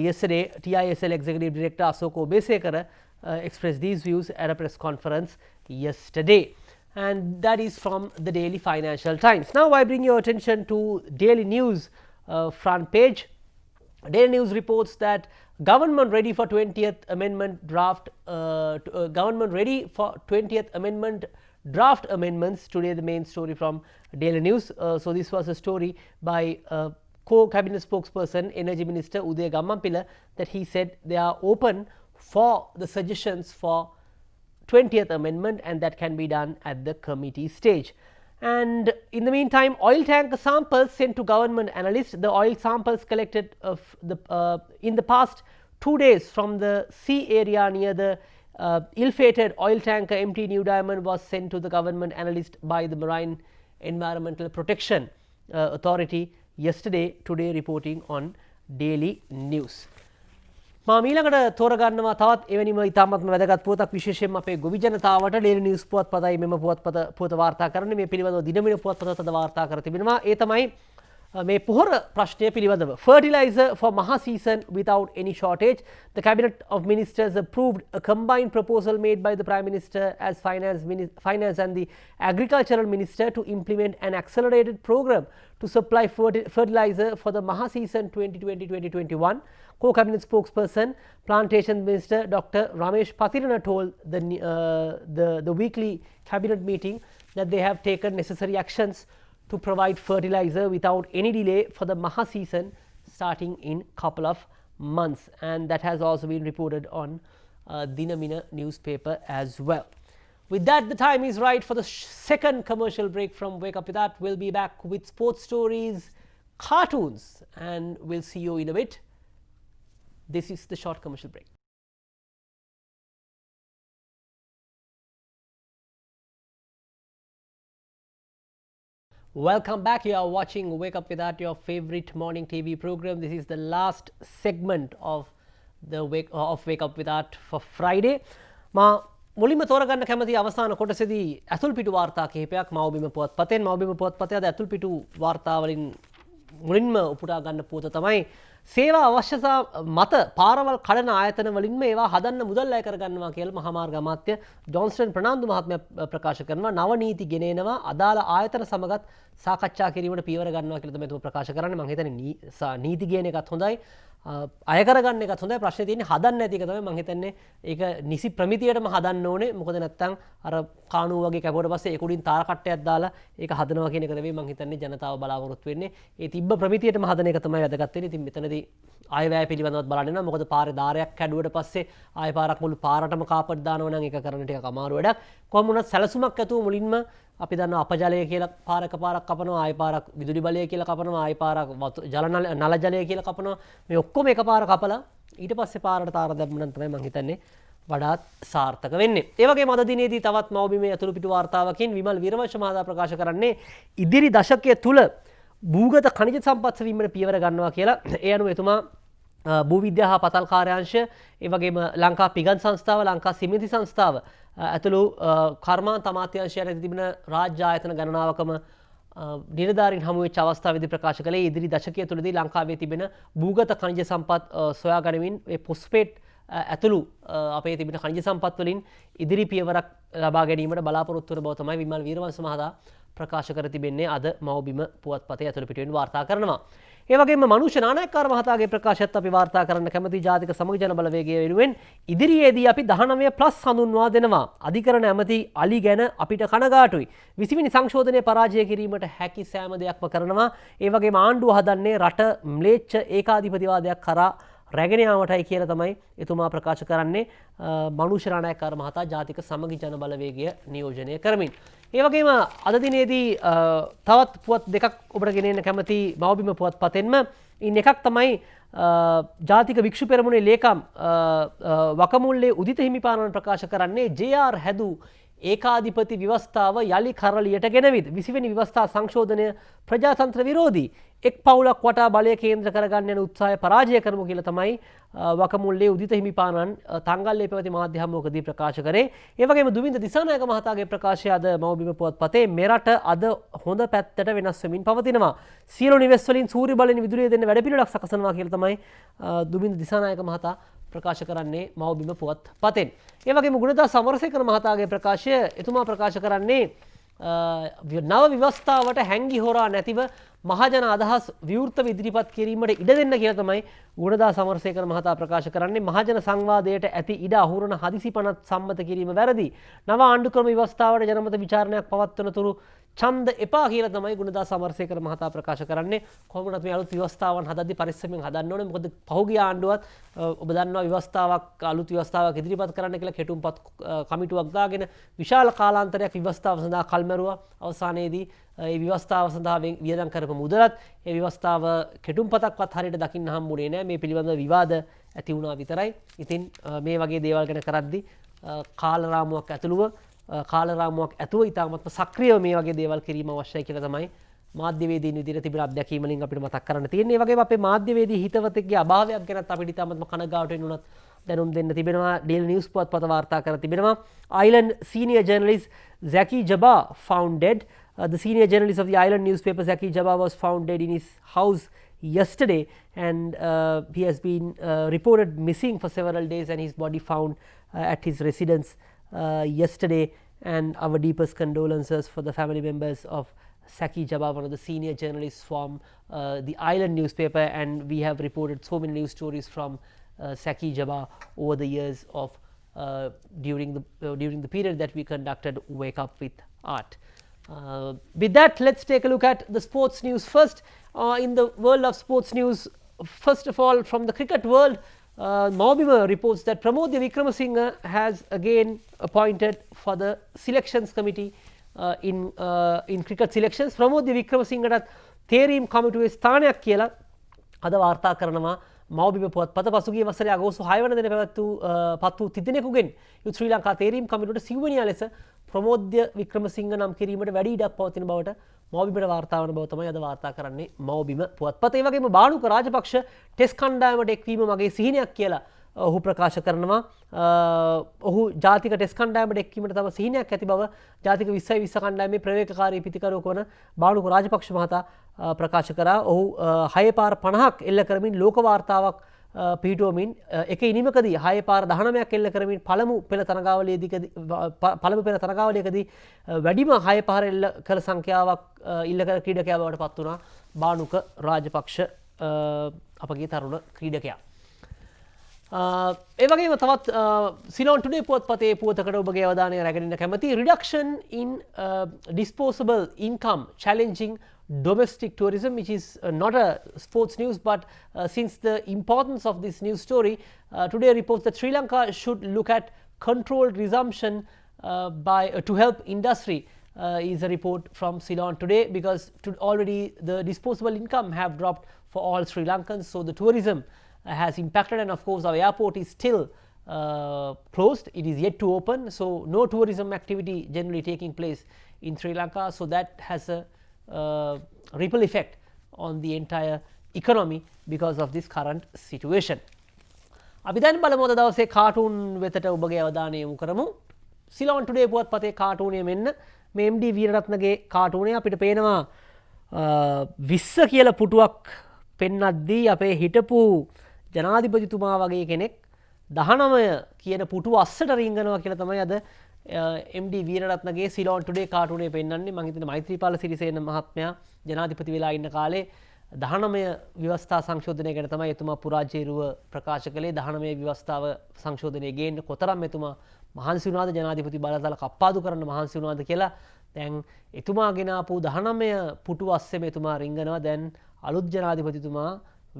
Yesterday, TISL Executive Director Asok Obesekara expressed these views at a press conference yesterday. And that is from the Daily Financial Times. Now I bring your attention to Daily News front page. Daily News reports that government ready for 20th amendment draft. Government ready for 20th amendment draft amendments. Today the main story from Daily News. So this was a story by co-cabinet spokesperson Energy Minister Uday Gammampila, that he said they are open for the suggestions for 20th amendment, and that can be done at the committee stage. And in the meantime, oil tanker samples sent to government analysts. The oil samples collected in the past 2 days from the sea area near the ill-fated oil tanker MT New Diamond was sent to the government analyst by the Marine Environmental Protection Authority yesterday. Today reporting on Daily News. මීළඟට තෝරගන්නවා තවත් එවැනිම ඉතාමත්ම වැදගත් පුවතක්, විශේෂයෙන්ම අපේ ගොවි ජනතාවට daily news පුවත්පතයි මෙම පුවත වාර්තා කරන්නේ. මේ පිළිබඳව දිනමින පුවත්පතත් අද වාර්තා කර තිබෙනවා. ඒ තමයි මේ පොහොර ප්‍රශ්නය පිළිබඳව. Fertilizer for Maha season without any shortage. The Cabinet of Ministers approved a combined proposal made by the Prime Minister as Finance and the Agricultural Minister to implement an accelerated program to supply fertilizer for the Maha season 2020-2021. Co-cabinet spokesperson Plantation Minister Dr. Ramesh Pathirana told the weekly cabinet meeting that they have taken necessary actions to provide fertilizer without any delay for the Maha season starting in couple of months, and that has also been reported on Dinamina newspaper as well. With that, the time is right for the second commercial break from Wake Up With That. We'll be back with sports stories, cartoons, and we'll see you in a bit. This is the short commercial break. Welcome back. You are watching Wake Up With That, your favorite morning TV program. This is the last segment of the Wake Up With That for Friday. මුලින්ම තෝරගන්න කැමති අවසාන කොටසේදී ඇතුල්පිටු වාර්තා කිහිපයක් මවබිම පුවත්පතෙන් මවබිම පුවත්පතේ අද ඇතුල්පිටු වාර්තා වලින් මුලින්ම උපුටා ගන්න පුවත තමයි සේවා අවශ්‍යතා මත පාරවල් කඩන ආයතන වලින්ම ඒවා හදන්න මුදල් අය කරගන්නවා කියලා මහාමාර්ග අමාත්‍ය ජොන්ස්ටන් ප්‍රනාන්දු මහත්මයා ප්‍රකාශ කරනවා. නව නීති ගෙනෙනවා අදාළ ආයතන සමගත් සාකච්ඡා කිරීමට පියවර ගන්නවා කියලා තමයි ප්‍රකාශ කරන්නේ. මම හිතන්නේ නීති ගේන එකත් හොඳයි, අය කරගන්න එකත් හොඳයි. ප්‍රශ්නේ තියෙන්නේ හදන්න නැති එක තමයි. මම හිතන්නේ ඒක නිසි ප්‍රමිතියටම හදන්න ඕනේ. මොකද නැත්තම් අර කානුව වගේ කැපුවට පස්සේ ඒක උඩින් තාර කට්ටයක් දාලා ඒක හදනවා කියන එක නෙවෙයි මම හිතන්නේ ජනතාව බලාපොරොත්තු වෙන්නේ. ඒ තිබ්බ ප්‍රමිතියටම හදන එක තමයි වැදගත් වෙන්නේ. ඉතින් මෙතනදී ආය වැය පිළිබඳවත් බලන්න වෙනවා. මොකද පාරේ දාරයක් කැඩුවට පස්සේ ආය පාරක් මුළු පාරටම කාපට් දානවා නම් ඒක කරන්න ටිකක් අමාරු වැඩක්. කොහොම වුණත් සැලසුමක් ඇතුව මුලින්ම අපි දන්නවා අපජලය කියලා පාරක පාරක් කපනවා, ආය පාරක් විදුලි බලය කියලා කපනවා, ආය පාරක් ජල නල ජලය කියලා කපනවා. මේ ඔක්කොම එකපාර කපලා ඊට පස්සේ පාරට තාර දැම්ම නම් තමයි මම හිතන්නේ වඩාත් සාර්ථක වෙන්නේ. ඒ වගේම අද දිනේදී තවත් මවබිමේ අතුරු පිටු වාර්තාවකින් විමල් වීරවංශ මහතා ප්‍රකාශ කරන්නේ ඉදිරි දශකයේ තුල භූගත khනිජ සම්පත් වීමට පියවර ගන්නවා කියලා. ඒ අනුව එතුමා භූ විද්‍යා හා පතල් කාර්යාංශය, ඒ වගේම ලංකා පිගන් සංස්ථාව, ලංකා සිමෙන්ති සංස්ථාව ඇතුළු කර්මාන්ත අමාත්‍යාංශයට තිබෙන රාජ්‍ය ආයතන ගණනාවකම නිලධාරීන් හමු වෙච්ච අවස්ථාවේදී ප්‍රකාශ කළේ ඉදිරි දශකය තුළදී ලංකාවේ තිබෙන භූගත khනිජ සම්පත් සොයා ගනිමින් ඒ පොස්පේට් ඇතුළු අපේ තිබෙන khනිජ සම්පත් වලින් ඉදිරි පියවරක් ලබා ගැනීමට බලාපොරොත්තු වන බව තමයි විමල් වීරවංශ මහතා ප්‍රකාශ කර තිබෙන්නේ. අද මවබිම පුවත්පතේ ඇතුළු පිටුවෙන් වාර්තා කරනවා. ඒ වගේම මනුෂ්‍ය නානායක්කාර මහතාගේ ප්‍රකාශයත් අපි වාර්තා කරන්න කැමති. ජාතික සමගි ජන බලවේගය වෙනුවෙන් ඉදිරියේදී අපි 19+ හඳුන්වා දෙනවා. අධිකරණ ඇමති අලි ගැන අපිට කනගාටුයි. 20 වෙනි සංශෝධනය පරාජය කිරීමට හැකි සෑම දෙයක්ම කරනවා. ඒ වගේම ආණ්ඩුව හදන්නේ රට ම්ලේච්ඡ ඒකාධිපතිවාදයක් කරා රැගෙන යාමටයි කියලා තමයි එතුමා ප්‍රකාශ කරන්නේ. මනුෂ්‍ය නානායක්කාර මහතා ජාතික සමගි ජන බලවේගය නියෝජනය කරමින්. ඒ වගේම අද දිනේදී තවත් පුවත් දෙකක් ඔබට ගෙනෙන්න කැමති මවබිම පුවත්පතෙන්ම ඉන් එකක් තමයි ජාතික වික්ෂු පෙරමුණේ ලේකම් වකමුල්ලේ උදිත හිමිපාණන් ප්‍රකාශ කරන්නේ JR හැදූ ඒකාධිපති ව්‍යවස්ථාව යලි කරලියට ගෙනවිත්. 20 වෙනි ව්‍යවස්ථා සංශෝධනය ප්‍රජාතන්ත්‍ර විරෝධී. එක් පවුලක් වටා බලය කේන්ද්‍ර කරගන්න යන උත්සාහය පරාජය කරමු කියලා තමයි වකමුල්ලේ උදිත හිමිපාණන් තංගල්ලේ පැවති මාධ්‍ය හමුවකදී ප්‍රකාශ කරේ. ඒ වගේම දුමින්ද දිසානායක මහතාගේ ප්‍රකාශය අද මවබිම පුවත්පතේ මෙරට අද හොඳ පැත්තට වෙනස් වෙමින් පවතිනවා. සියලු නිවෙස් වලින් සූර්ය බලයෙන් විදුලිය දෙන්න වැඩපිළිවෙලක් සකසනවා කියලා තමයි දුමින්ද දිසානායක මහතා ප්‍රකාශ කරන්නේ මවබිම පුවත්පතෙන්. ඒ වගේම ගුණදාස සමරසේකර මහතාගේ ප්‍රකාශය එතුමා ප්‍රකාශ කරන්නේ නව ව්‍යවස්ථාවට හැංගි හොරා නැතිව මහජන අදහස් විවෘතව ඉදිරිපත් කිරීමට ඉඩ දෙන්න කියලා තමයි ගුණදාස සමරසේකර මහතා ප්‍රකාශ කරන්නේ. මහජන සංවාදයට ඇති ඉඩ අහුරන හදිසි පනත් සම්මත කිරීම වැරදි. නව ආණ්ඩුක්‍රම ව්‍යවස්ථාවට ජනමත විචාරණයක් පවත්වන තුරු ඡන්ද එපා කියලා තමයි ගුණදාස සමරසේකර මහතා ප්‍රකාශ කරන්නේ. කොහොම වුණත් මේ අලුත් ව්‍යවස්ථාවන් හදද්දී පරිස්සමෙන් හදන්න ඕනේ. මොකද පහුගිය ආණ්ඩුවත් ඔබ දන්නවා ව්‍යවස්ථාවක් අලුත් ව්‍යවස්ථාවක් ඉදිරිපත් කරන්න කියලා කෙටුම්පත් කමිටුවක් දාගෙන විශාල කාලාන්තරයක් ව්‍යවස්ථාව සඳහා කල්මැරුවා. අවසානයේදී ඒ ව්‍යවස්ථාව සඳහා වියදම් කරපු මුදලත් ඒ ව්‍යවස්ථාව කෙටුම්පතක්වත් හරියට දකින්න හම්බුනේ නැහැ. මේ පිළිබඳව විවාද ඇති වුණා විතරයි. ඉතින් මේ වගේ දේවල් ගැන කරද්දී කාලරාමුවක් ඇතුළුව කාලරාමුවක් ඇතුව ඉතාමත්ම සක්‍රියව මේ වගේ දේවල් කිරීම අවශ්‍යයි කියලා තමයි මාධ්‍යවේදීන් විදිහට තිබෙන අත්දැකීම් වලින් අපිට මතක් කරන්න තියෙන්නේ. ඒ වගේම අපේ මාධ්‍යවේදී හිතවතෙක්ගේ අභාවයක් ගැනත් අපිට ඉතාමත්ම කනගාටු වෙන්න උනත් දැනුම් දෙන්න තිබෙනවා. Daily News පුවත්පත වාර්තා කර තිබෙනවා. Island senior journalist Zaki Jabbar found dead. The senior journalist of the Island newspaper Zaki Jabbar was found dead in his house yesterday, and he has been reported missing for several days, and his body found at his residence yesterday. And our deepest condolences for the family members of Zaki Jabbar, one of the senior journalists from the Island newspaper, and we have reported so many news stories from Zaki Jabbar over the years of during the period that we conducted Wake Up With Art. With that, let's take a look at the sports news first. In the world of sports news, first of all, from the cricket world, Maubima reports that Pramodya Wickramasinghe has again appointed for the selections committee in cricket selections. Pramodya Wickramasingheටත් තේරීම් කමිටුවේ ස්ථානයක් කියලා අද වාර්තා කරනවා මවබිම පුවත්පත. පසුගිය වසරේ අගෝස්තු 6 වන දින පත් වූ තිදෙනෙකුගෙන් යුත් ශ්‍රී ලංකා තේරීම් කමිටුවට සිව්වැනියා ලෙස ප්‍රමෝද්‍ය වික්‍රමසිංහ නම් කිරීමට වැඩි ඉඩක් පවතින බවට මවබිමට වාර්තා වන බව තමයි අද වාර්තා කරන්නේ මවබිම පුවත්පත. ඒ වගේම බාණුක රාජපක්ෂ ටෙස්ට් කණ්ඩායමට එක්වීම මගේ සිහිනයක් කියලා ඔහු ප්‍රකාශ කරනවා. ඔහු ජාතික ටෙස්ට් කණ්ඩායමට එක්වීමට තම සිහිනයක් ඇති බව ජාතික 2020 කණ්ඩායමේ ප්‍රවේශකාරී පිතිකරුවෙකු වන බාණුක රාජපක්ෂ මහතා ප්‍රකාශ කරා. ඔහු 6 පාර 50ක් එල්ල කරමින් ලෝක වාර්තාවක් පිහිටුවමින් එක ඉනිමකදී 6 පාර 19ක් එල්ල කරමින් පළමු පෙළ තරගාවලියකදී වැඩිම 6 පාර එල්ල කළ සංඛ්‍යාවක් ඉල්ල කළ ක්‍රීඩකයා බවට පත් වුණා බාණුක රාජපක්ෂ අපගේ තරුණ ක්‍රීඩකයා. ඒ වගේම තවත් සිලෝන් ටුඩේ පුවත්පතේ පුවතකට ඔබගේ අවධානය රැගෙන කැමති reduction in disposable income challenging domestic tourism, which is not a sports news, but since the importance of this news story, today reports that Sri Lanka should look at controlled resumption to help industry, is a report from Ceylon Today, because already the disposable income have dropped for all Sri Lankans, so the tourism has impacted, and of course our airport is still closed, it is yet to open, so no tourism activity generally taking place in Sri Lanka, so that has a ripple effect on the entire economy because of this current situation. අපි දැන් බලමු අද දවසේ cartoon වෙතට ඔබගේ අවධානය යොමු කරමු. සිලෝන් ටුඩේ පුවත්පතේ කාටූනය මෙන්න මේ MD වීරරත්නගේ කාටූනය අපිට පේනවා 20 කියලා පුටුවක් පෙන්වද්දී අපේ හිටපු ජනාධිපතිතුමා වගේ කෙනෙක් 19 කියන පුටුව අස්සට රිංගනවා කියලා තමයි අද MD වීරරත්නගේ සිලෝන් ටුඩේ කාටුනේ පෙන්වන්නේ. මම හිතන්නේ මෛත්‍රීපාල සිරිසේන මහත්මයා ජනාධිපති වෙලා ඉන්න කාලේ 19 ව්‍යවස්ථා සංශෝධනය ගැන තමයි එතුමා පුරාජේරුව ප්‍රකාශ කළේ. 19 ව්‍යවස්ථාව සංශෝධනය ගේන්න කොතරම් එතුමා මහන්සි වුණාද, ජනාධිපති බලතල කප්පාදු කරන්න මහන්සි වුණාද කියලා. දැන් එතුමා ගෙන ආපු 19 පුටුව අස්සෙම එතුමා රිංගනවා. දැන් අලුත් ජනාධිපතිතුමා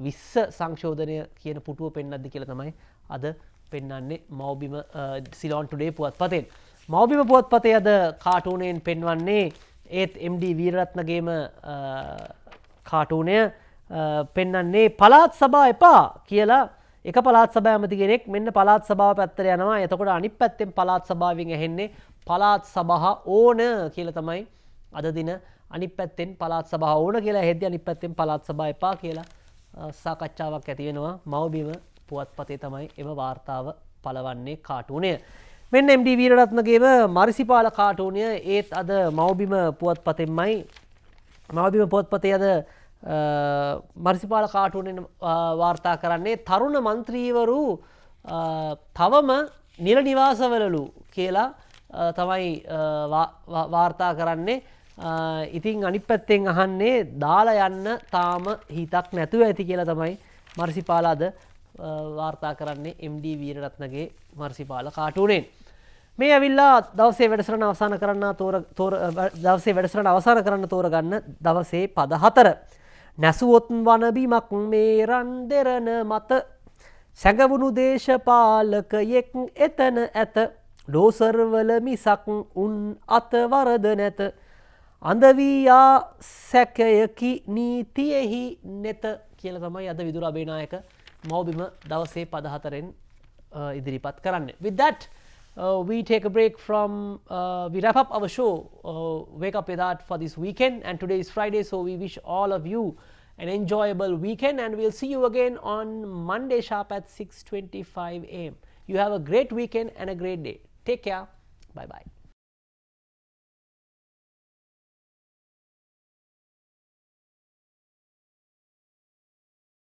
20 සංශෝධනය කියන පුටුව පෙන්වද්දි කියලා තමයි අද පෙන්වන්නේ මවබිම සිලෝන් ටුඩේ පුවත්පතෙන්. මවබිම පුවත්පතේ අද කාටූනයෙන් පෙන්වන්නේ ඒත් MD වීරරත්නගේම කාටූනය පෙන්වන්නේ පළාත් සභා එපා කියලා. එක පළාත් සභා ඇමති කෙනෙක් මෙන්න පළාත් සභාව පැත්තට යනවා. එතකොට අනිත් පැත්තෙන් පළාත් සභාවෙන් ඇහෙන්නේ පළාත් සභා ඕන කියලා තමයි අද දින අනිත් පැත්තෙන් පළාත් සභා ඕන කියලා හෙද්දි අනිත් පැත්තෙන් පළාත් සභා එපා කියලා සාකච්ඡාවක් ඇති වෙනවා. මවබිම පුවත්පතේ තමයි එම වාර්තාව පළවන්නේ කාටූනය. මෙන්න MD වීරරත්නගේම මරිසිපාල කාටූනය ඒත් අද මවබිම පුවත්පතෙන්මයි. මවබිම පුවත්පතේ අද මරිසිපාල කාටූනෙන් වාර්තා කරන්නේ තරුණ මන්ත්‍රීවරු තවම නිල නිවාසවලලු කියලා තමයි වාර්තා කරන්නේ. ඉතින් අනිත් පැත්තෙන් අහන්නේ දාලා යන්න තාම හිතක් නැතුව ඇති කියලා තමයි මරිසිපාල අද වාර්තා කරන්නේ MD වීරරත්නගේ මරිසිපාල කාටූනෙන්. මේ ඇවිල්ලා දවසේ වැඩසටහන අවසන් කරන්න තෝරගන්න දවසේ පද 4. නැසුවොත් වනබිමක් මේ රන් දෙරණ මත සැඟවුණු දේශපාලකයෙක් එතන ඇත ඩෝසර්වල මිසක් උන් අත වරද නැත අඳවීයා සැකයකි නීතියෙහි නෙත කියලා තමයි අද විදුර අබේනායක මවබිම දවසේ පද 4ෙන් ඉදිරිපත් කරන්නේ. With that, we take a break from, we wrap up our show, Wake Up With That for this weekend, and today is Friday, so we wish all of you an enjoyable weekend, and we'll see you again on Monday sharp at 6:25 a.m. You have a great weekend and a great day. Take care. Bye-bye.